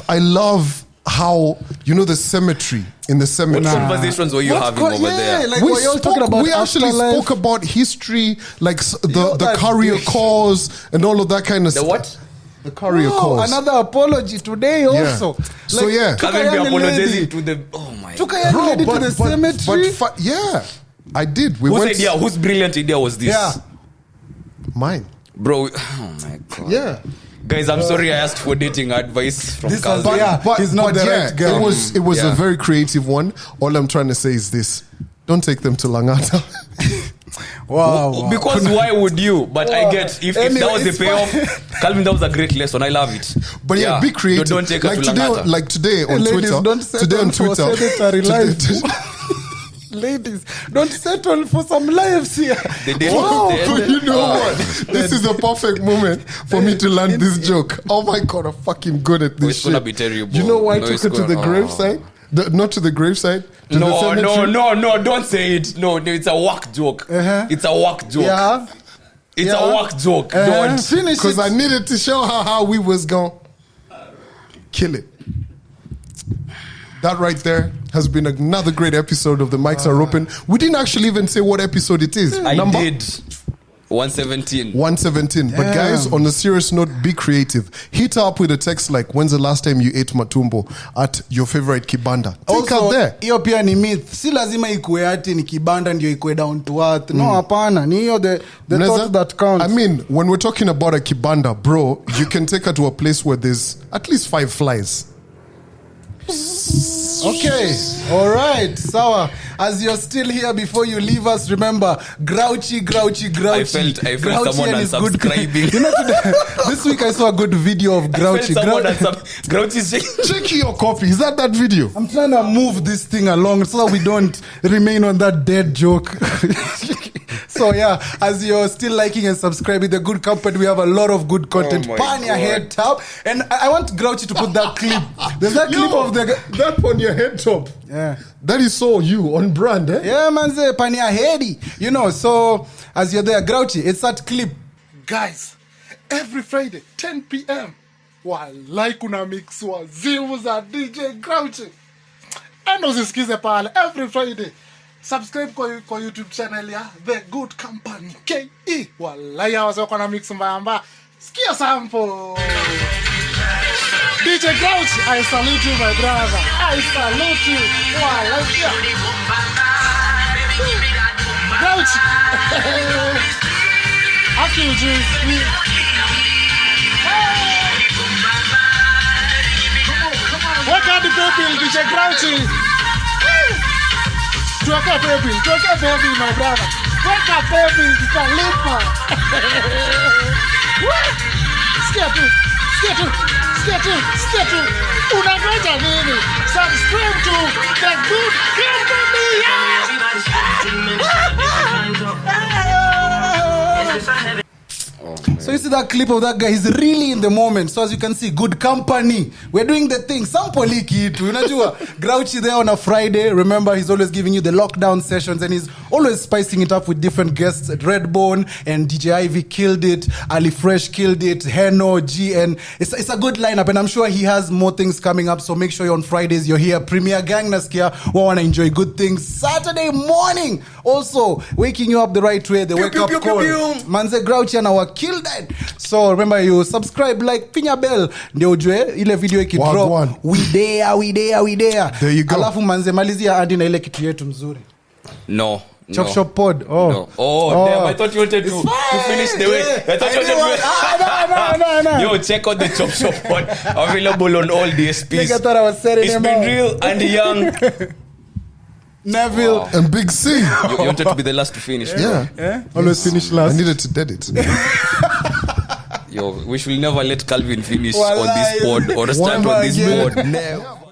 I love how, you know, the cemetery, in the cemetery. What conversations were you having over there? Like, we actually spoke about history, like the career cause and all of that kind of stuff. The what? The career cause. Another apology today also. So yeah. Can't be apologizing to the... Oh my God. To the cemetery. Yeah, I did. Whose brilliant idea was this? Yeah. Mine. Bro, oh my God. Yeah. Guys, I'm sorry I asked for dating advice from Carl. But he's not the right guy. It was a very creative one. All I'm trying to say is this. Don't take them to Langata. Wow. Because why would you? But I get, if that was the payoff, Calvin, that was a great lesson. I love it. But yeah, be creative. Don't take her to Langata. Like today on ladies, Twitter. Don't settle for sanitary life. Ladies, don't settle for some lives here. But you know what? This is a perfect moment for me to land this joke. Oh my God, I'm fucking good at this shit. It's gonna be terrible. You know why I took it to the graveside? Not to the graveside. No, don't say it. No, it's a work joke. It's a work joke. Yeah. It's a work joke. Don't finish it. Because I needed to show her how we was going to kill it. That right there has been another great episode of The Mics Are Open. We didn't actually even say what episode it is. I did. 117. 117. But guys, on a serious note, be creative. Hit her up with a text like, when's the last time you ate matumbo at your favorite kibanda? Take her there. Hiyo pia ni myth. Si lazima ikue ati ni kibanda ndio ikue down to earth. No, hapana. Ni hiyo the thought that counts. I mean, when we're talking about a kibanda, bro, you can take her to a place where there's at least 5 flies. Okay, all right, sawa. As you're still here, before you leave us, remember, grouchy. I felt someone unsubscribing. You know, this week I saw a good video of grouchy. Grouchy. Check your copy. Is that video? I'm trying to move this thing along so that we don't remain on that dead joke. So yeah, as you're still liking and subscribing, the good company, we have a lot of good content. Pan your head top, and I want Grouchy to put that clip. There's that clip of that on your head top. Yeah, that is so you on brand, eh? Yeah, man, say pan your heady. You know, so as you're there, Grouchy, it's that clip, guys. Every Friday, 10 p.m. Walai kuna mix wa zimu za DJ Grouchy. Endo zisikize pale every Friday. Subscribe kwa YouTube channel ya The Good Company KE. Walai hawa kuna mix mbaya. Skia sample. DJ Grouch, I salute you, my brother. I salute you. Wow, let's go. Grouch. After you drink, Wake up the people, DJ Grouchy. Wake up, baby, my brother. Wake up, baby, you can live, man. Skia tu. Unangoja nini? Subscribe to the good company. So you see that clip of that guy, he's really in the moment. So as you can see, good company. We're doing the thing. Sample kitu. Unajua, Grouchy there on a Friday. Remember, he's always giving you the lockdown sessions and he's always spicing it up with different guests. Redbone and DJ Ivy killed it. Ali Fresh killed it. Heno, G, and it's a good lineup. And I'm sure he has more things coming up. So make sure you're on Fridays. You're here. Premier Gang Naskia. We want to enjoy good things. Saturday morning. Also, waking you up the right way. The wake up call. Manze Grouchy and our kill that. So remember, you subscribe, like, pinya bell ndio ujue ile video ikidrop. We there. There you go. Alafu manze malizia hadi na ile kitu yetu mzuri. No. Chop Shop Pod. No. Damn, I thought you wanted to finish the way. I thought you wanted to. No. Yo, check out the Chop Shop Pod. Available on all DSPs. I thought I was setting It's him been out. real and young. Neville. And Big C. You wanted to be the last to finish. Yeah. Always finish I last. needed to dead it. Yo, we should never let Calvin finish Wallahi. on this pod or start on this Never board. Never.